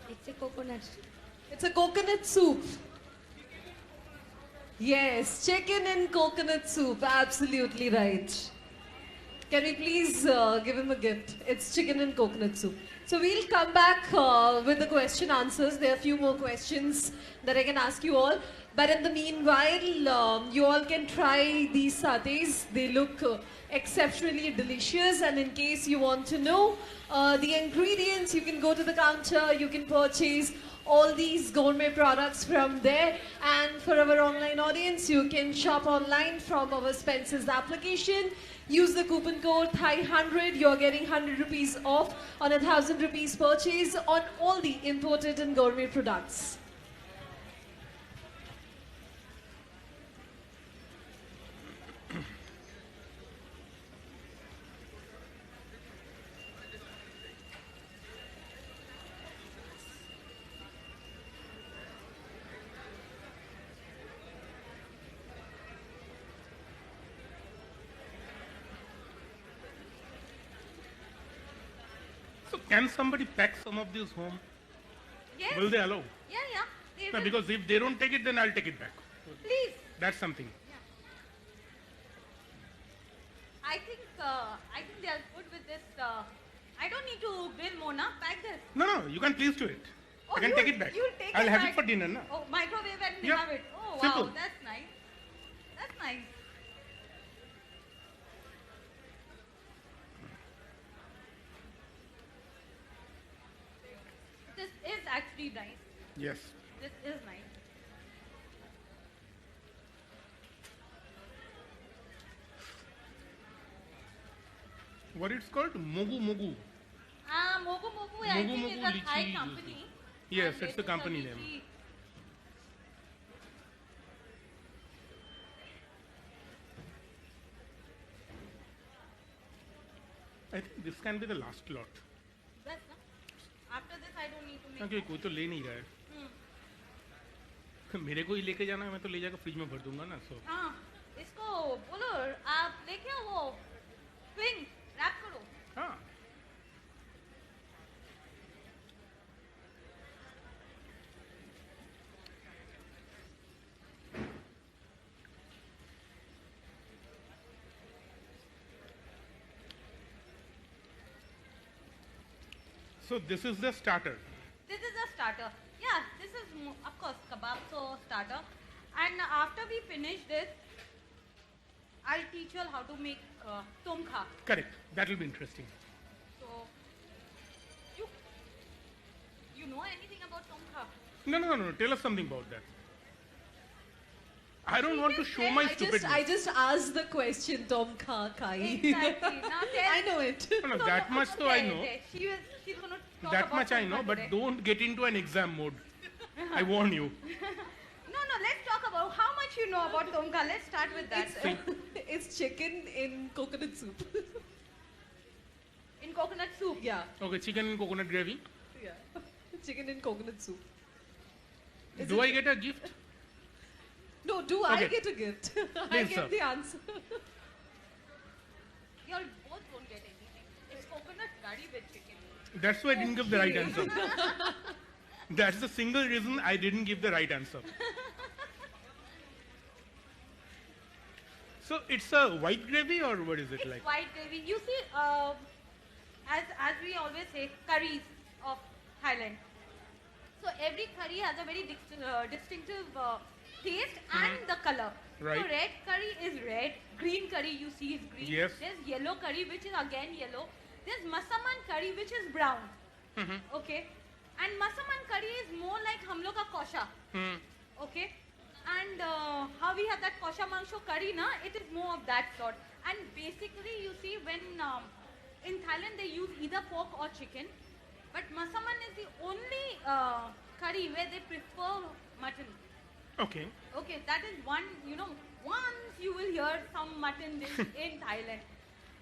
It's a coconut. It's a coconut soup. Yes, chicken and coconut soup. Absolutely right. Can we please give him a gift? It's chicken and coconut soup. So we'll come back with the question answers. There are a few more questions that I can ask you all. But in the meanwhile, you all can try these satays. They look exceptionally delicious. And in case you want to know the ingredients, you can go to the counter. You can purchase all these gourmet products from there. And for our online audience, you can shop online from our Spencer's application. Use the coupon code THAI100. You're getting 100 rupees off on 1,000 rupees purchase on all the imported and gourmet products. So can somebody pack some of these home? Yes. Will they allow? Yeah. They No, will. because if they don't take it, then I'll take it back. Please. That's something. I think they are good with this. I don't need to grill Mona. Pack this. No, you can please do it. Oh, I can take it back. You'll take I'll it have back. it for dinner, na? Oh, microwave and Yeah. have it. Oh, Simple. wow, that's nice. That's nice. This is actually nice. Yes. This is nice. What it's called? Mogu Mogu. Mogu Mogu, I Mogu think, is Mogu a Thai Lychee company. Yes, And it's the this is a company name. lychee. I think this can be the last lot. That's not. After this, I don't need to make. क्योंकि कोई तो ले नहीं रहा है. मेरे को ही लेके जाना है, मैं तो ले जाकर फ्रिज में भर दूंगा ना. So. हाँ, इसको बोलो आप लेके आओ वो स्विंग रैप करो. हाँ. So this is the starter. This is a starter. Yeah, this is of course kebab, so starter. And after we finish this, I'll teach you all how to make tomkha. Correct. That will be interesting. So, you know anything about tomkha? No. Tell us something about that. I don't want to show my stupidness. I just asked the question, Tom Kha Kai. Exactly. Now tell. I know it. No, that much though I know. She's going to talk That about much I tomkha know, but today. don't get into an exam mode. I warn you. No, let's talk about how much you know about tomkha. Let's start with that. It's chicken in coconut soup. In coconut soup? Yeah. Okay, chicken in coconut gravy. Yeah. Chicken in coconut soup. Do I get a gift? No, do I Okay. get a gift? I Please, get sir. the answer. You all both won't get anything. It's coconut curry with chicken. That's why I didn't give the right answer. That's the single reason I didn't give the right answer. So it's a white gravy or what is it It's like? white gravy. You see, as we always say, curries of Thailand. So every curry has a very distinctive taste and the color. Right. So red curry is red, green curry you see is green. Yes. There's yellow curry which is again yellow. There's masaman curry which is brown. Okay. And masaman curry is more like hum log ka kosha. Okay. And how we have that kosha mangsho curry, na, it is more of that sort. And basically, you see, when in Thailand they use either pork or chicken, but masaman is the only curry where they prefer mutton. Okay. Okay, that is one, once you will hear some mutton dish in Thailand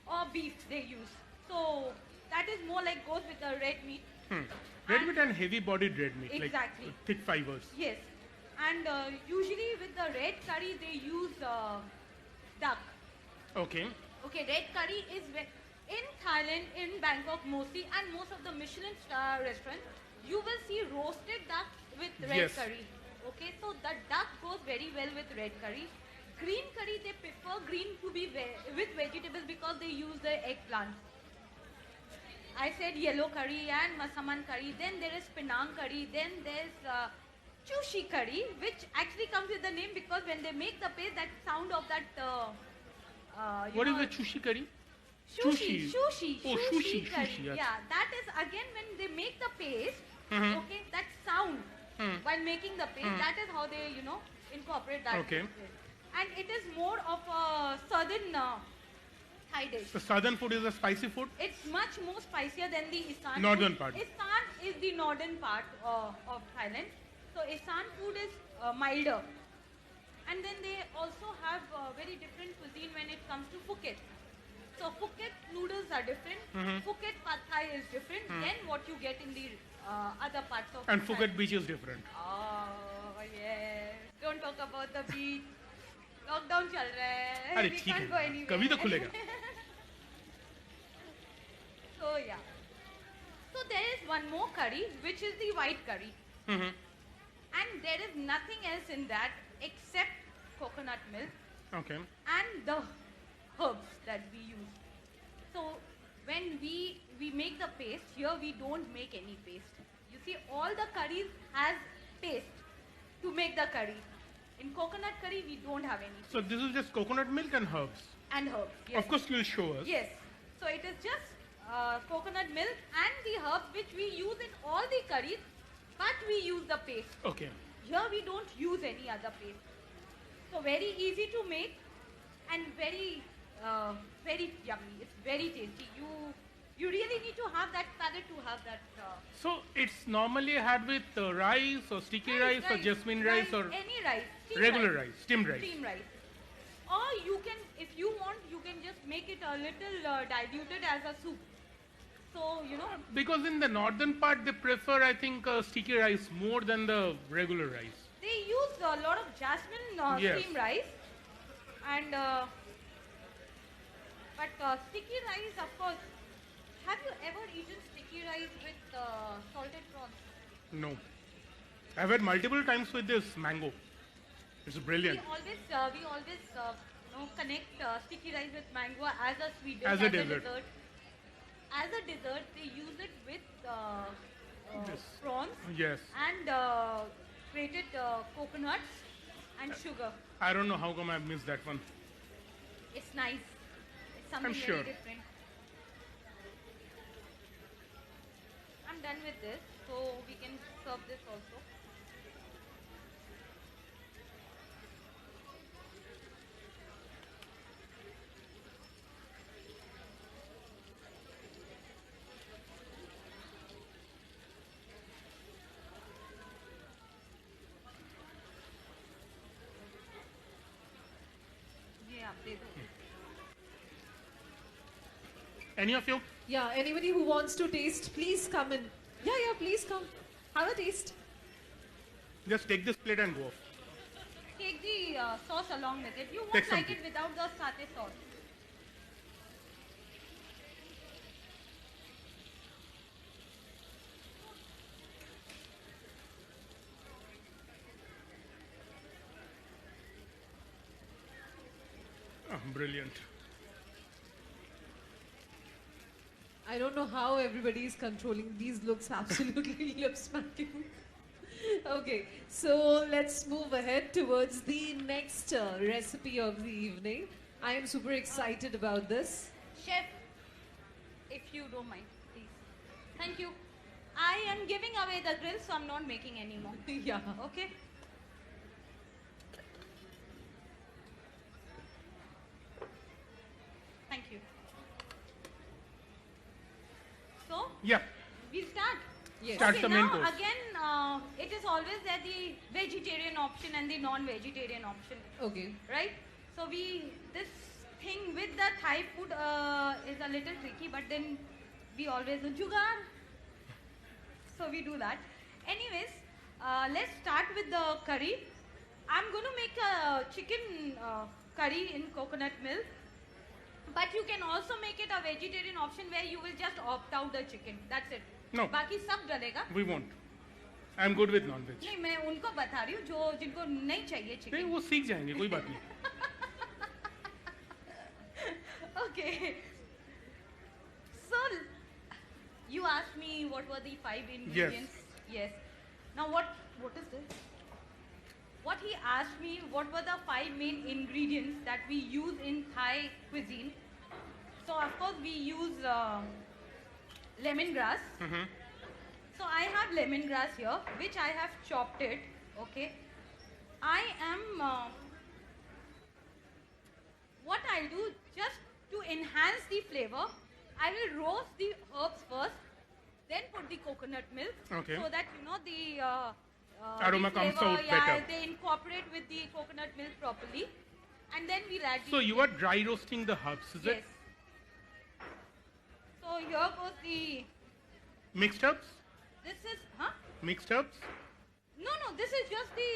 or beef they use. So that is more like goes with the red meat. Red meat and heavy bodied red meat. Exactly. Like thick fibers. Yes. And usually with the red curry they use duck. Okay. Okay, red curry is in Thailand, in Bangkok mostly, and most of the Michelin star restaurants, you will see roasted duck with red Yes. curry. Okay, so the duck goes very well with red curry. Green curry, they prefer green to be with vegetables because they use the eggplant. I said yellow curry and masaman curry. Then there is Penang curry. Then there's Chushi curry, which actually comes with the name because when they make the paste, that sound of that. What is the chushi curry? Sushi. Oh, sushi, curry. sushi, yes. Yeah, that is again when they make the paste. Okay, that sound while making the paste. That is how they, incorporate that. Okay. And it is more of a southern Thai dish. The southern food is a spicy food. It's much more spicier than the Isan. Northern food. part. Isan is the northern part of Thailand. So Isan food is milder. And then they also have very different cuisine when it comes to Phuket. So Phuket noodles are different. Phuket pad Thai is different than what you get in the other parts of And Thailand. Phuket beach is different. Oh yes. Don't talk about the beach. Lockdown chal raha hai. अरे We ठीक can't go है anywhere. कभी तो खुलेगा. So yeah. So there is one more curry which is the white curry. And there is nothing else in that except coconut milk Okay. and the herbs that we use. So when we make the paste, here we don't make any paste. You see, all the curries has paste to make the curry. In coconut curry, we don't have any. So this is just coconut milk and herbs. And herbs, yes. Of course, you'll show us. Yes. So it is just coconut milk and the herbs which we use in all the curries, but we use the paste. Okay. Here we don't use any other paste. So very easy to make and very yummy. It's very tasty. You really need to have that palate to have that. So it's normally had with rice or sticky rice or jasmine rice or any rice. Steamed regular rice, steamed rice. Steamed rice. Or you can, if you want, you can just make it a little diluted as a soup. So, you know, Because in the northern part, they prefer, I think, sticky rice more than the regular rice. they use a lot of jasmine Yes. steamed rice. And, but sticky rice, of course. Have you ever eaten sticky rice with salted prawns? No. I've had multiple times with this mango. It's brilliant. We always connect sticky rice with mango as a sweet dish, As a dessert. As a dessert, they use it with Yes. prawns Yes. and grated coconuts and sugar. I don't know how come I've missed that one. It's nice. It's something I'm sure. very different. I'm done with this, so we can serve this also. ये आप दे दो. Any of you? Yeah, anybody who wants to taste, please come in. Yeah, please come. Have a taste. Just take this plate and go off. Take the sauce along with it. You Take won't some like it without the satay sauce. Oh, brilliant. I don't know how everybody is controlling these looks. Absolutely lip smacking. Okay, so let's move ahead towards the next recipe of the evening. I am super excited about this. Chef, if you don't mind, please. Thank you. I am giving away the grill, so I'm not making any more. Yeah. Okay? Thank you. So, Yeah. we'll start. Yes. Start Okay, the main now course. again, it is always there the vegetarian option and the non-vegetarian option, Okay. right? So this thing with the Thai food is a little tricky, but then we always do jugaad. So we do that. Anyways, let's start with the curry. I'm going to make a chicken curry in coconut milk. But you can also make it a vegetarian option where you will just opt out the chicken. That's it. No. बाकी सब डलेगा. We won't. I'm good with non-veg. नहीं मैं उनको बता रही हूँ जो जिनको नहीं चाहिए नहीं चिकन. वो सीख जाएंगे कोई बात नहीं. Okay. So you asked me what were the 5 ingredients. Yes. Now what is this? What he asked me, what were the 5 main ingredients that we use in Thai cuisine? So of course we use lemongrass. So I have lemongrass here, which I have chopped it. Okay. I am. What I'll do, just to enhance the flavor, I will roast the herbs first, then put the coconut milk, Okay. so that you know the Aroma the comes flavor, out yeah, better. they incorporate with the coconut milk properly, and then we'll add the. So you are dry roasting the herbs, is Yes. it? So here goes the. Mixed herbs? This is Mixed herbs? No, this is just the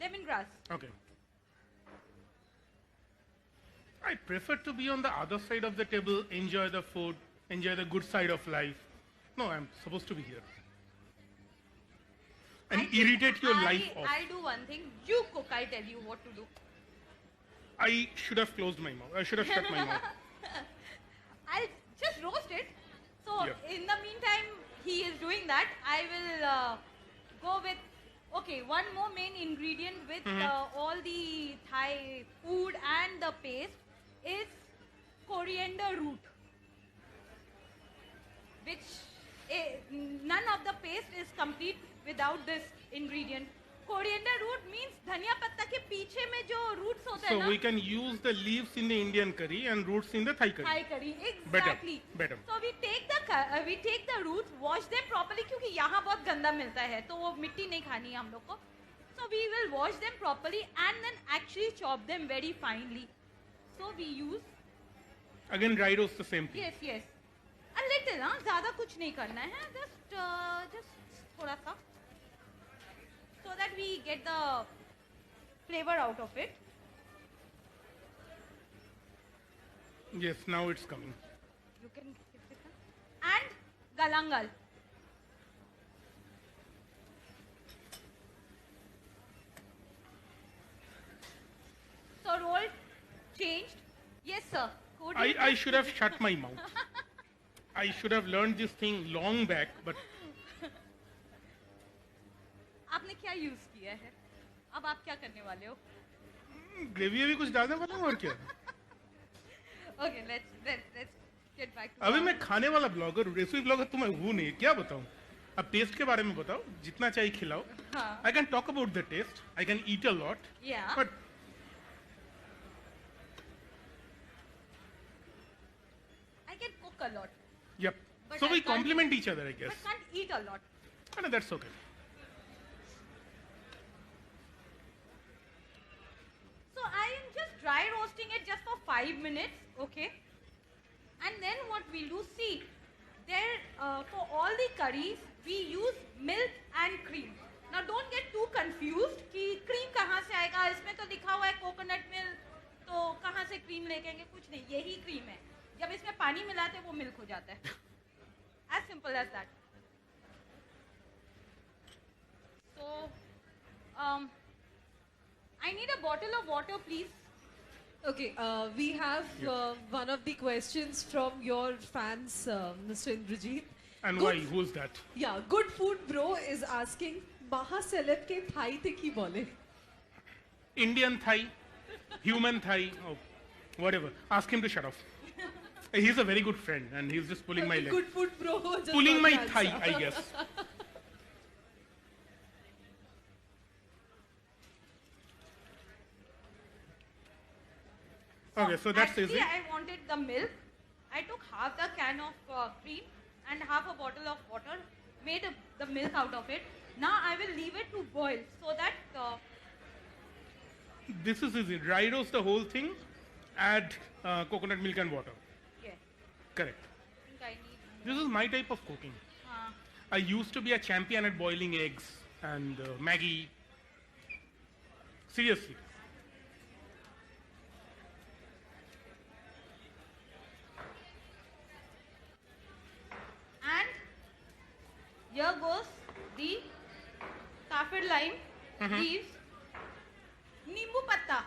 lemongrass. Okay. I prefer to be on the other side of the table, enjoy the food, enjoy the good side of life. No, I'm supposed to be here. And irritate your life off. I'll do one thing. You cook, I tell you what to do. I should have closed my mouth. I should have shut my mouth. I'll just roast it. So Yeah. in the meantime, he is doing that. I will go with, okay, one more main ingredient with all the Thai food and the paste is coriander root. Which, none of the paste is complete without this ingredient. Coriander root means धनिया पत्ता के पीछे में जो roots होते हैं So ना, we can use the leaves in the Indian curry and roots in the Thai curry. Thai curry, exactly. Better. So we take the roots, wash them properly क्योंकि यहाँ बहुत गंदा मिलता है तो वो मिट्टी नहीं खानी है हम लोग को. So we will wash them properly and then actually chop them very finely. So we use Again, gyros the same thing. Yes, yes. A little, हाँ, ज़्यादा कुछ नहीं करना है, just थोड़ा सा, so that we get the flavor out of it. Yes, now it's coming. You can give it a, and galangal. So roll changed. Yes, sir. Code I should have shut my mouth. I should have learned this thing long back, but आपने क्या use किया है? अब आप क्या करने वाले हो? ग्रेवी अभी कुछ डालने वाला हूँ और क्या? Okay, let's get back to. अभी मैं खाने वाला ब्लॉगर हूँ, रेसिपी ब्लॉगर तो मैं हूँ नहीं, क्या बताऊँ? अब टेस्ट के बारे में बताओ, जितना चाहिए खिलाओ. हाँ. I can talk about the taste. I can eat a lot. Yeah. But I can cook a lot, yep. But So I we can't- complement each other, I guess. but can't eat a lot. And that's okay. So I am just dry roasting it just for 5 minutes, okay? And then what we'll do, see, there for all the curries we use milk and cream. Now don't get too confused कि cream कहाँ से आएगा? इसमें तो लिखा हुआ है coconut milk, तो कहाँ से cream लेके आएंगे? कुछ नहीं, यही cream है. जब इसमें पानी मिलाते हैं वो milk हो जाता है. As simple as that. So, I need a bottle of water, please. Okay, we have one of the questions from your fans, Mr. Indrajit. And Good- why? Who's that? Yeah, Good Food Bro is asking, Maha celeb ke thai te ki bole? Indian Thai, human Thai, oh, whatever. Ask him to shut off. He's a very good friend and he's just pulling my leg. Good Food Bro just Pulling got my the thigh, answer. I guess. Okay, so that's Actually, easy. I wanted the milk. I took half the can of cream and half a bottle of water, made the milk out of it. Now I will leave it to boil so that This is easy. Dry roast the whole thing, add coconut milk and water. yeah, Correct. I think I need. This is my type of cooking. Uh, I used to be a champion at boiling eggs and Maggie. Seriously. and here goes the kaffir lime leaves. नींबू पत्ता,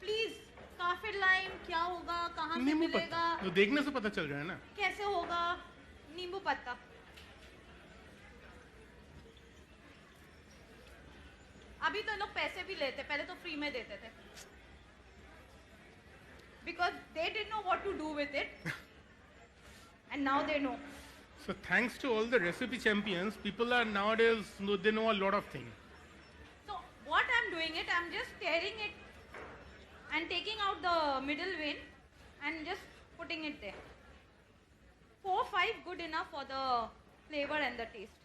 please. काफिर lime क्या होगा, कहाँ से नींबू मिलेगा, पत्ता तो देखने से पता चल रहा है ना. कैसे होगा? नींबू पत्ता. अभी तो लोग पैसे भी लेते, पहले तो फ्री में देते थे. Because they didn't know what to do with it. And now they know. So thanks to all the recipe champions, people are nowadays they know a lot of things. So what I'm doing it, I'm just tearing it and taking out the middle vein and just putting it there. 4, 5 good enough for the flavor and the taste.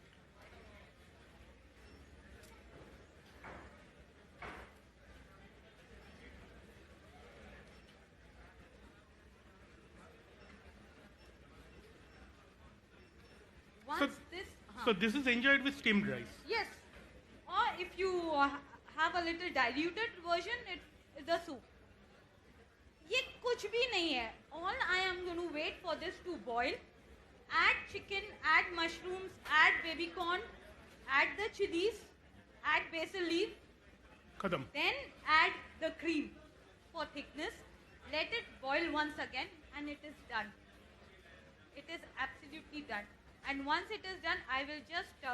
Once this, So this is enjoyed with steamed rice. yes, or if you have a little diluted version, it's the soup. ये कुछ भी नहीं है. All I am going to wait for this to boil. Add chicken, add mushrooms, add baby corn, add the chilies, add basil leaf. Khadam. Then add the cream for thickness. Let it boil once again and it is done. It is absolutely done. And once it is done, I will just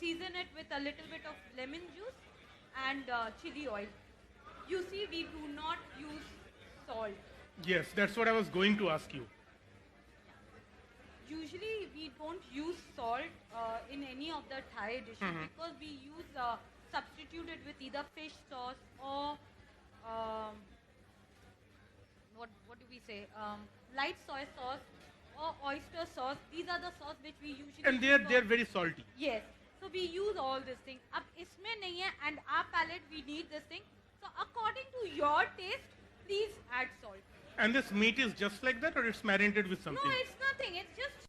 season it with a little bit of lemon juice and chili oil. You see, we do not use salt. Yes, that's what I was going to ask you. Usually, we don't use salt in any of the Thai dishes because we use substitute it with either fish sauce or what do we say? Light soy sauce or oyster sauce. These are the sauce which we usually And use they're for- very salty. Yes. So we use all this thing. Ab isme nahi hai and our palate we need this thing. So according to your taste, please add salt. And this meat is just like that, or it's marinated with No, something? it's nothing. It's just.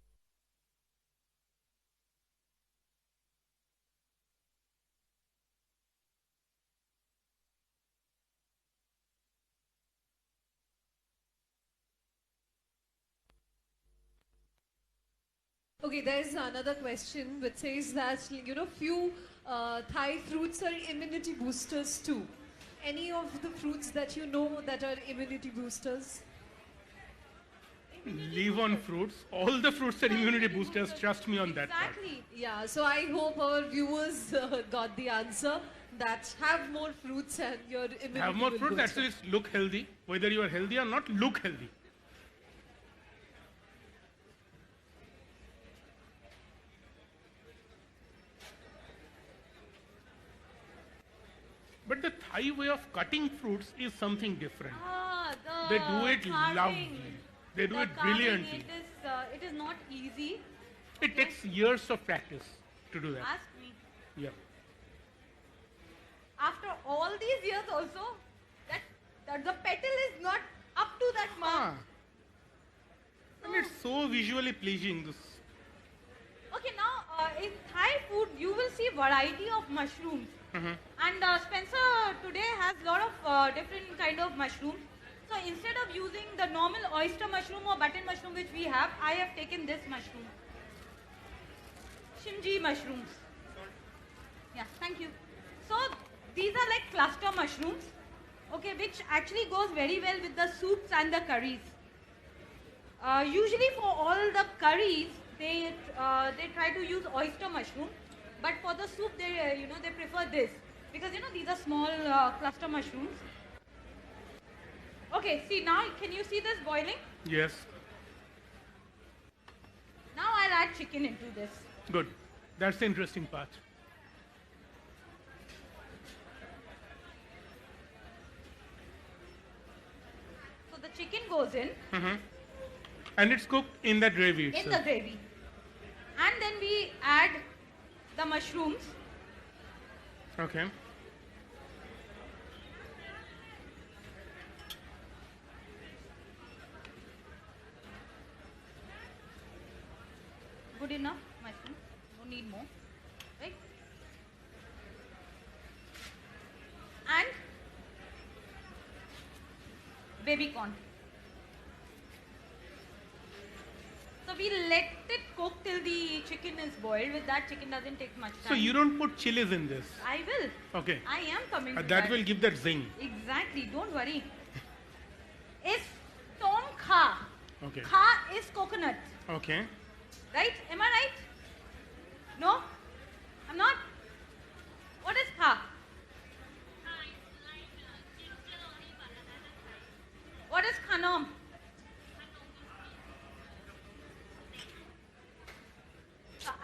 Okay, there's another question which says that, few Thai fruits are immunity boosters too. Any of the fruits that you know that are immunity boosters? Leave on fruits. All the fruits are immunity boosters. Trust me on that part. Exactly. Yeah, so I hope our viewers got the answer that have more fruits and your immunity Have more will fruits. boost. Actually, it's look healthy. Whether you are healthy or not, look healthy. But the Thai way of cutting fruits is something different. Ah, They do it carving. lovely. They do The it carving, brilliantly. It is not easy. It takes years of practice to do that. Ask me. Yeah. After all these years also, that the petal is not up to that mark. And it's so visually pleasing. This. Okay, now in Thai food you will see variety of mushrooms. And Spencer today has a lot of different kind of mushrooms. So instead of using the normal oyster mushroom or button mushroom which we have, I have taken this mushroom. Shimji mushrooms. Yeah, thank you. So these are like cluster mushrooms, okay, which actually goes very well with the soups and the curries. Usually for all the curries, they try to use oyster mushroom, but for the soup they they prefer this because these are small cluster mushrooms. Okay, see now can you see this boiling? Yes. Now I'll add chicken into this. Good. That's the interesting part. So the chicken goes in And it's cooked in that gravy itself. in the gravy, and then we add the mushrooms. Okay. Good enough, mushroom. Don't need more, right? And baby corn. So we let it cook till the chicken is boiled. With that, chicken doesn't take much time. So you don't put chilies in this. I will. Okay. I am coming to That will give that zing. Exactly. Don't worry. It's tom kha. Okay. Kha is coconut. Okay. Right? Am I right? No? I'm not? What is kha? What is khanom?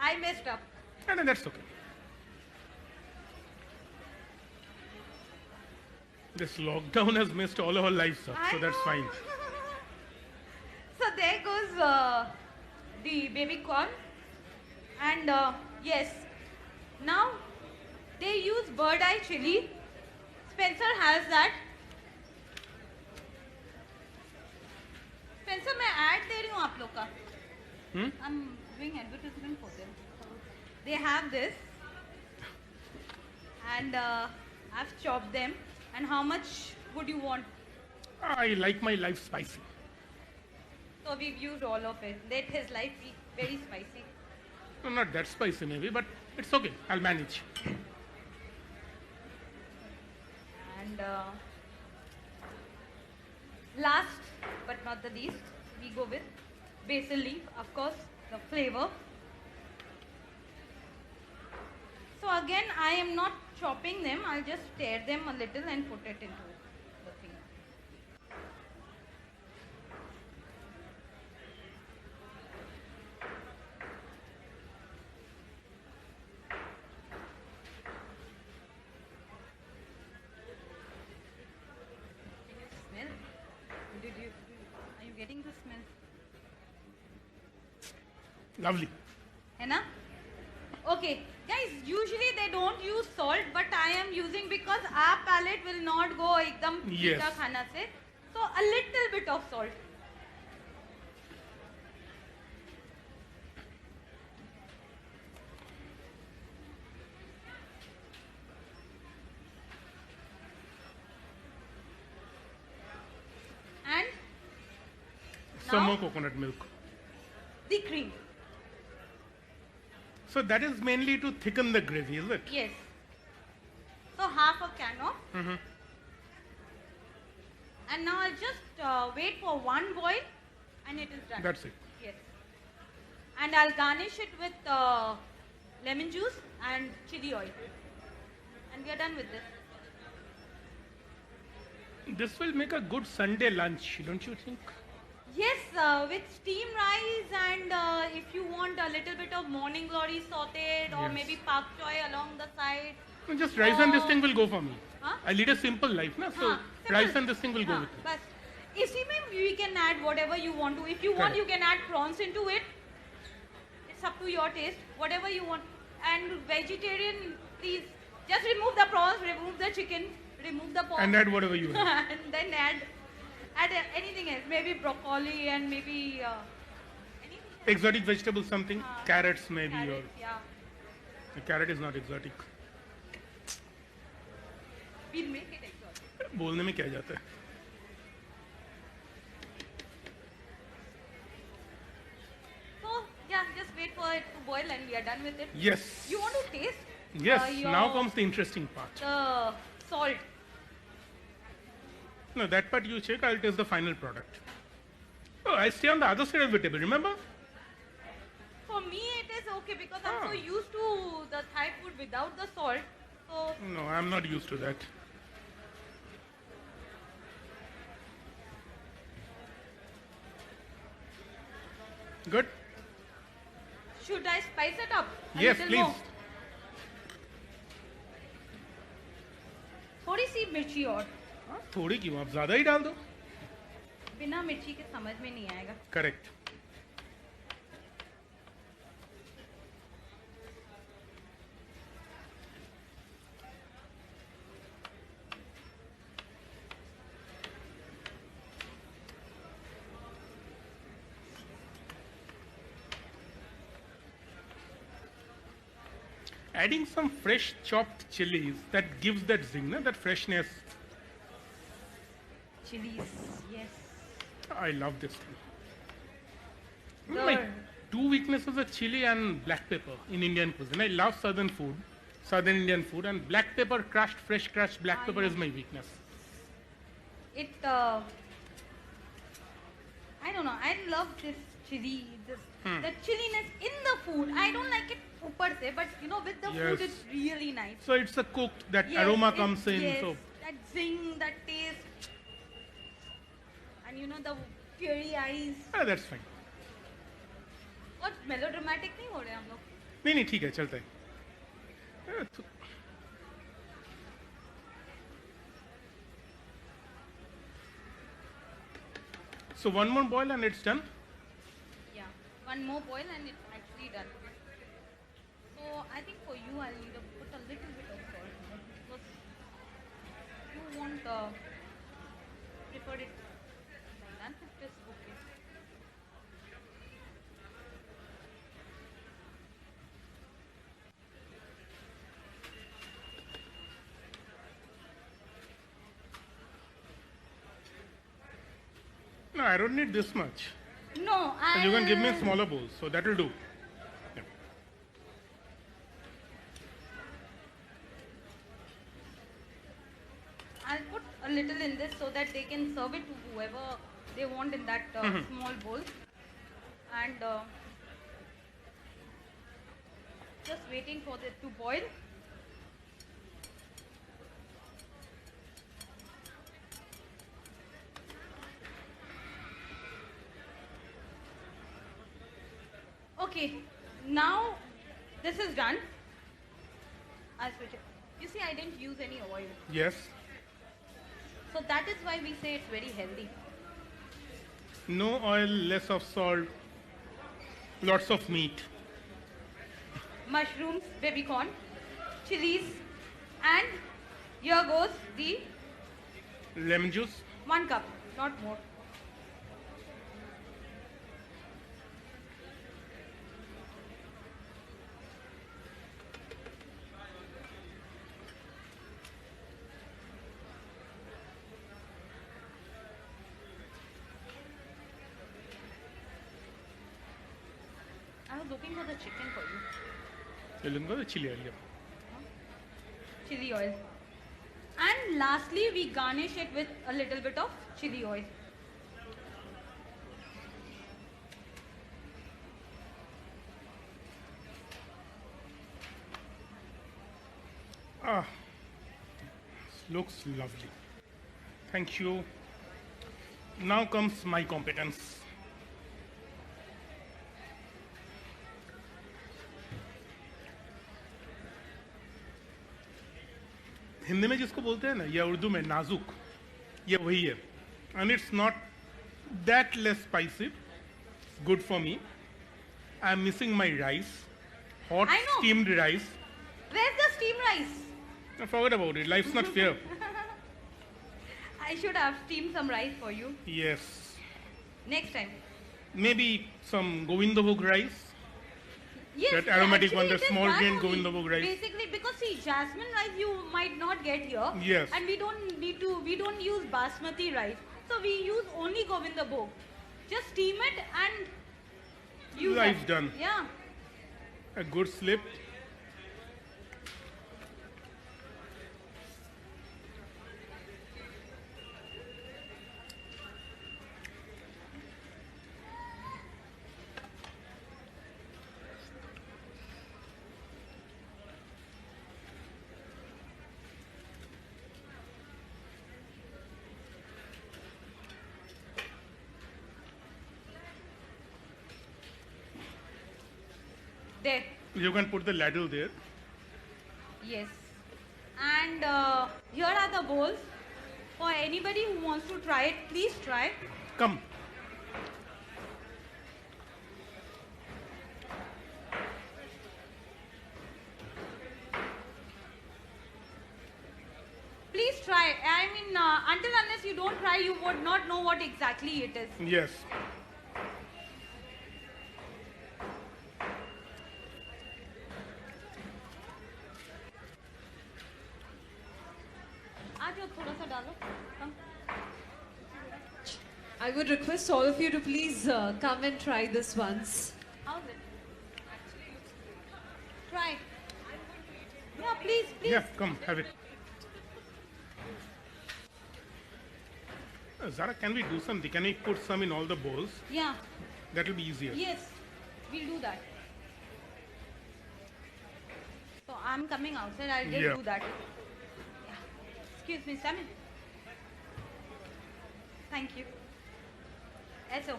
I messed up. No, that's okay. This lockdown has messed all our lives up, so I that's know. fine. So there goes the baby corn. And yes, now they use bird eye chili. Spencer has that. Spencer, मैं ad दे रही हूँ आप लोग का. I'm doing advertisement for them. They have this, and I've chopped them. And how much would you want? I like my life spicy. So we've used all of it. Let his life be very spicy. No, not that spicy maybe, but it's okay. I'll manage. And last but not the least, we go with basil leaf, of course, the flavor. So again, I am not chopping them. I'll just tear them a little and put it into the thing. Can you smell? Are you getting the smell? Lovely. है ना? Okay, guys. Usually they don't use salt, but I am using because our palate will not go एकदम Yes. मीठा खाना से. So a little bit of salt. And Some now more coconut milk. the cream. So that is mainly to thicken the gravy, is it? Yes. So half a can of. Mm-hmm. And now I'll just wait for one boil and it is done. That's it. Yes. And I'll garnish it with lemon juice and chili oil. And we are done with this. This will make a good Sunday lunch, don't you think? Yes, with steamed rice and if you want a little bit of morning glory sauteed or Yes. maybe pak choy along the side. No, just rice and this thing will go for me. Huh? I lead a simple life, na? So हाँ, rice simple. and this thing will go हाँ, with it. बस इसी में we can add whatever you want to. If you want, Correct. you can add prawns into it. It's up to your taste. Whatever you want. And vegetarian, please just remove the prawns, remove the chicken, remove the pork, And add whatever you want. and then add anything else. Maybe broccoli and maybe anything else. Exotic vegetables, something. Carrots maybe. Carrots, yeah. Or the carrot is not exotic. We'll make it exotic. बोलने में क्या जाता है? So yeah, just wait for it to boil and we are done with it. Yes. You want to taste? Yes. your- Now comes the interesting part. the salt. No, that part you check. I'll taste the final product. Oh, I stay on the other side of the table. Remember? For me, it is okay because I'm so used to the Thai food without the salt. So No, I'm not used to that. Good. should I spice it up? A Yes, little please. more? थोड़ी सी मिर्ची और हाँ, थोड़ी क्यों? आप ज्यादा ही डाल दो. बिना मिर्ची के समझ में नहीं आएगा. Correct. Adding some fresh chopped chilies that gives that zing, na, that freshness. Chilies, yes. I love this thing. The- My two weaknesses are chili and black pepper in Indian cuisine. I love southern food, southern Indian food, and black pepper, fresh crushed black pepper is my weakness. It, I don't know. I love this chili, the chilliness in the food. I don't like it upar se, but you know, with the food, Yes. it's really nice. So it's a cooked, that Yes, aroma it- comes in. Yes, So that zing, that taste, and you know the fiery eyes. that's fine. और melodramatic नहीं हो रहे हम लोग. नहीं नहीं ठीक है चलता है. So one more boil and it's done. Yeah, one more boil and it's actually done. So I think for you I'll need to put a little bit of salt because you won't prefer it like that. It is okay. No, I don't need this much. No, So you can give me smaller bowls, so that will do. Yeah. I'll put a little in this so that they can serve it to whoever they want in that small bowl. And just waiting for it to boil. Okay, now this is done. I'll switch it. You see, I didn't use any oil. Yes. So that is why we say it's very healthy. No oil, less of salt, lots of meat. Mushrooms, baby corn, chilies, and here goes the Lemon juice. 1 cup. not more. I was looking for the chicken for you. You're looking for the chili oil. Chili oil. And lastly, we garnish it with a little bit of chili oil. Ah, looks lovely. Thank you. Now comes my competence. Hindi में जिसको बोलते हैं ना या उर्दू में नाजुक, ये वही है. And it's not that less spicy. Good for me. I'm missing my rice. Hot I know. steamed rice. Where's the steamed rice? Forget about it. Life's not fair. I should have steamed some rice for you Yes. next time. Maybe some Govindabhog rice. Yes, That aromatic actually one, the it is small that grain only. Govindabhog rice. Basically, because see, jasmine rice you might not get here. Yes. And we don't use basmati rice. So we use only Govindabhog. Just steam it and use Life's it. done. Yeah. A good slip. There. You can put the ladle there. Yes. And here are the bowls. For anybody who wants to try it, please try. Come. Please try. I mean, until unless you don't try, you would not know what exactly it is. Yes. आज थोड़ा सा डालो. Come. I would request all of you to please come and try this once. How's it? Try. Yeah, please, please. Yeah, come, have it. Zara, can we do something? Can we put some in all the bowls? Yeah. That will be easier. Yes, we'll do that. So I'm coming outside. I'll just Yeah. do that. Yeah. Excuse me, Sammy. Thank you. Eso.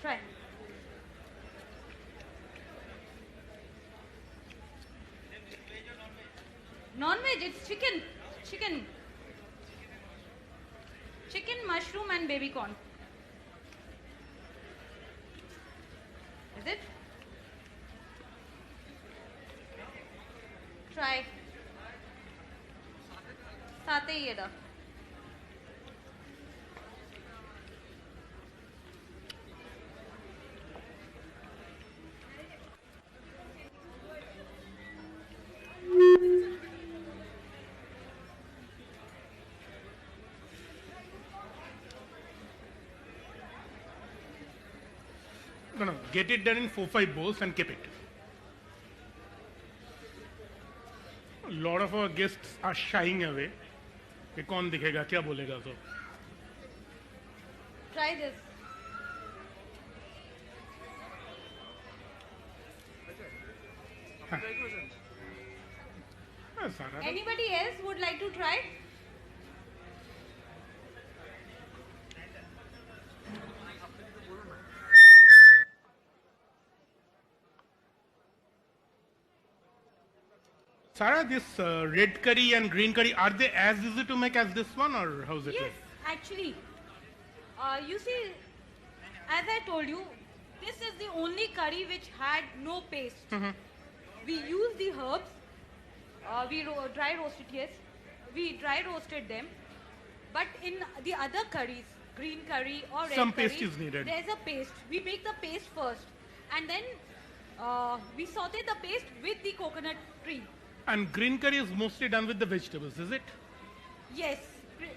Try. Non-veg, it's chicken. Chicken. Chicken, mushroom and baby corn. Is it? Try. साथ ही ये डा. No, get it done in 4-5 bowls and keep it. A lot of our guests are shying away. कि कौन दिखेगा क्या बोलेगा तो. Try this. Zara, Anybody else would like to try? Sarah, this red curry and green curry, are they as easy to make as this one or how's it Yes, like? actually. You see, as I told you, this is the only curry which had no paste. We used the herbs. We dry roasted, yes. We dry roasted them. But in the other curries, green curry or red Some curry, paste is needed. there's a paste. We make the paste first. And then we saute the paste with the coconut tree. And green curry is mostly done with the vegetables, is it? Yes,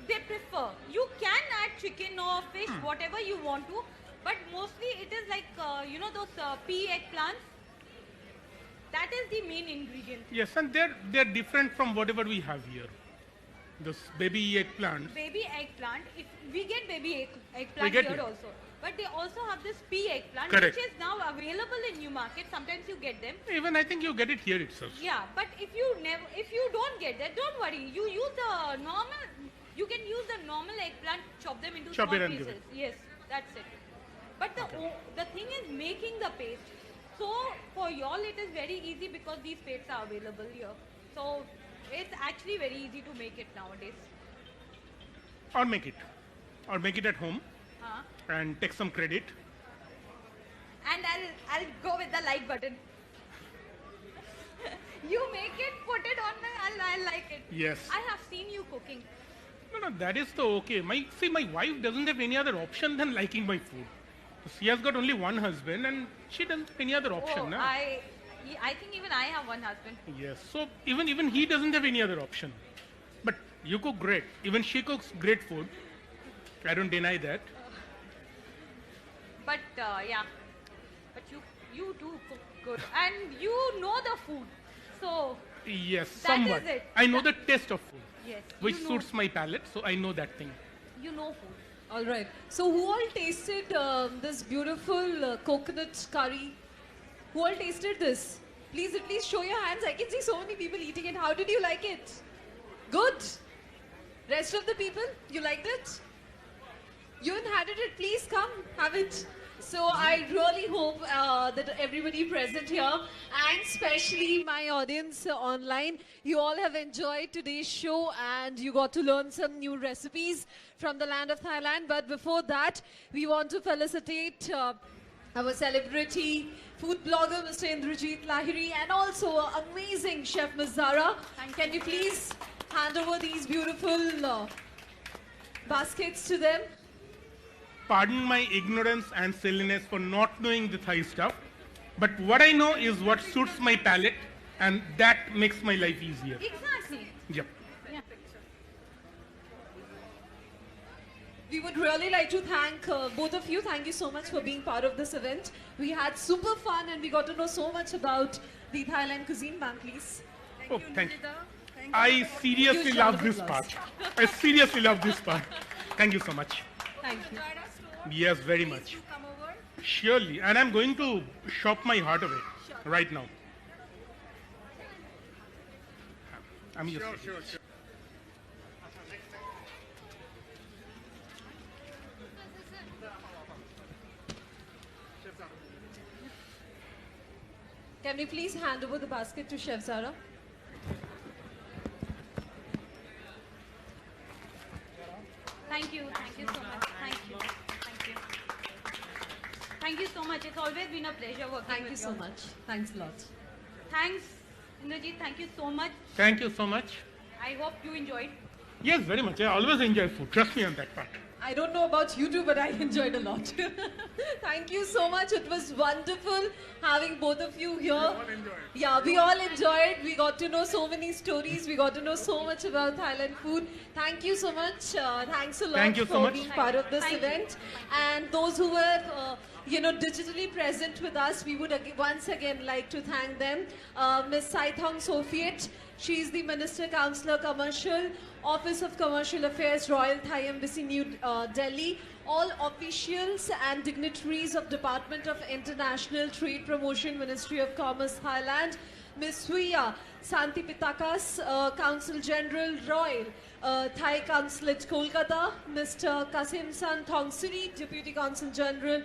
they prefer. You can add chicken or fish, whatever you want to. But mostly it is like, those pea eggplants. That is the main ingredient. Yes, and they're different from whatever we have here. This baby eggplant. Baby eggplant, if we get baby We eggplant get here it. also. But they also have this pea eggplant, Correct. which is now available in new market. Sometimes you get them. Even I think you get it here itself. Yeah, but if you don't get that, don't worry. You use the normal. You can use the normal eggplant, chop them into Chop small it and give pieces. it. Yes, that's it. But the thing is making the paste. So for y'all, it is very easy because these pastes are available here. So it's actually very easy to make it nowadays. Or make it. Or make it at home Huh? and take some credit. And I'll go with the like button. You make it, put it on I'll like it. Yes. I have seen you cooking. No, that is the okay. My wife doesn't have any other option than liking my food. She has got only one husband and she doesn't have any other option. Oh, na? I think even I have one husband. Yes. So even he doesn't have any other option. But you cook great. Even she cooks great food. I don't deny that. But yeah, but you do cook good and you know the food. So Yes, That is somewhat. it. I know the taste of food, yes, which you know, suits my palate, so I know that thing. you know food. All right. So who all tasted this beautiful coconut curry? Who all tasted this? Please at least show your hands. I can see so many people eating it. How did you like it? Good. Rest of the people, you liked it? You inherited it. Please come, have it. So I really hope that everybody present here, and especially my audience online, you all have enjoyed today's show and you got to learn some new recipes from the land of Thailand. But before that, we want to felicitate our celebrity food blogger, Mr. Indrajit Lahiri, and also amazing chef, Ms. Zara. Can you please hand over these beautiful baskets to them? Pardon my ignorance and silliness for not knowing the Thai stuff, but what I know is what suits my palate, and that makes my life easier. Exactly. Yep. Yeah. We would really like to thank both of you. Thank you so much for being part of this event. We had super fun and we got to know so much about the Thailand cuisine. Ma'am, please. Oh, thank you. I seriously Huge love round of this applause. part. I seriously love this part. Thank you so much. Thank you. Yes, very much. Surely. And I'm going to shop my heart away right now. I'm just Can we please hand over the basket to Chef Zara? Thank you so much. Thank you. Thank you so much. It's always been a pleasure working Thank with you so all. much. Thanks a lot. Thanks, Indrajit. Thank you so much. Thank you so much. I hope you enjoyed. Yes, very much. I always enjoy food. Trust me on that part. I don't know about you two, but I enjoyed a lot. Thank you so much. It was wonderful having both of you here. Yeah, we all enjoyed. We got to know so many stories. We got to know so much about Thailand food. Thank you so much. Thanks a lot Thank you so for much. being part of this Thank you. event. And those who were, digitally present with us, we would once again like to thank them. Ms. Saithong Sofiet, she is the Minister Councillor Commercial, Office of Commercial Affairs, Royal Thai Embassy, New Delhi. All officials and dignitaries of Department of International Trade Promotion, Ministry of Commerce, Thailand. Ms. Suya Santipitakas, Council General, Royal Thai Consulate, Kolkata, Mr. Kasim San Thongsiri, Deputy Consul General,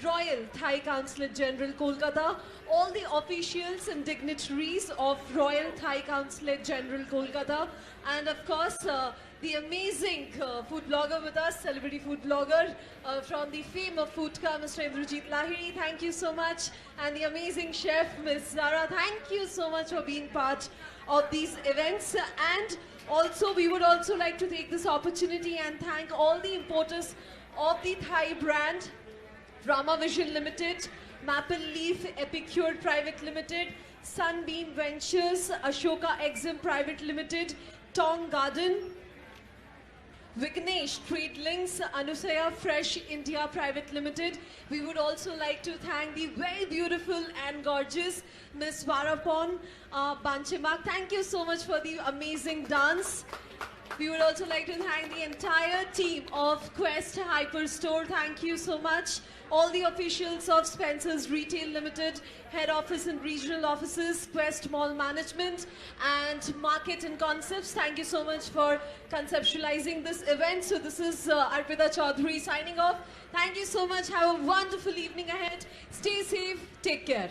Royal Thai Consulate General, Kolkata, all the officials and dignitaries of Royal Thai Consulate General, Kolkata, and of course, the amazing food blogger with us, celebrity food blogger from the fame of Foodka, Mr. Indrajit Lahiri. Thank you so much. And the amazing chef, Ms. Zara. Thank you so much for being part of these events. And also, we would also like to take this opportunity and thank all the importers of the Thai brand, Rama Vision Limited, Maple Leaf Epicure Private Limited, Sunbeam Ventures, Ashoka Exim Private Limited, Tong Garden, Vignesh Trade Links, Anusaya Fresh India Private Limited. We would also like to thank the very beautiful and gorgeous Miss Varapon Banchemak. Thank you so much for the amazing dance. We would also like to thank the entire team of Quest Hyperstore. Thank you so much. All the officials of Spencer's Retail Limited, head office and regional offices, Quest Mall Management, and Market and Concepts. Thank you so much for conceptualizing this event. So this is Arpita Chaudhary signing off. Thank you so much. Have a wonderful evening ahead. Stay safe. Take care.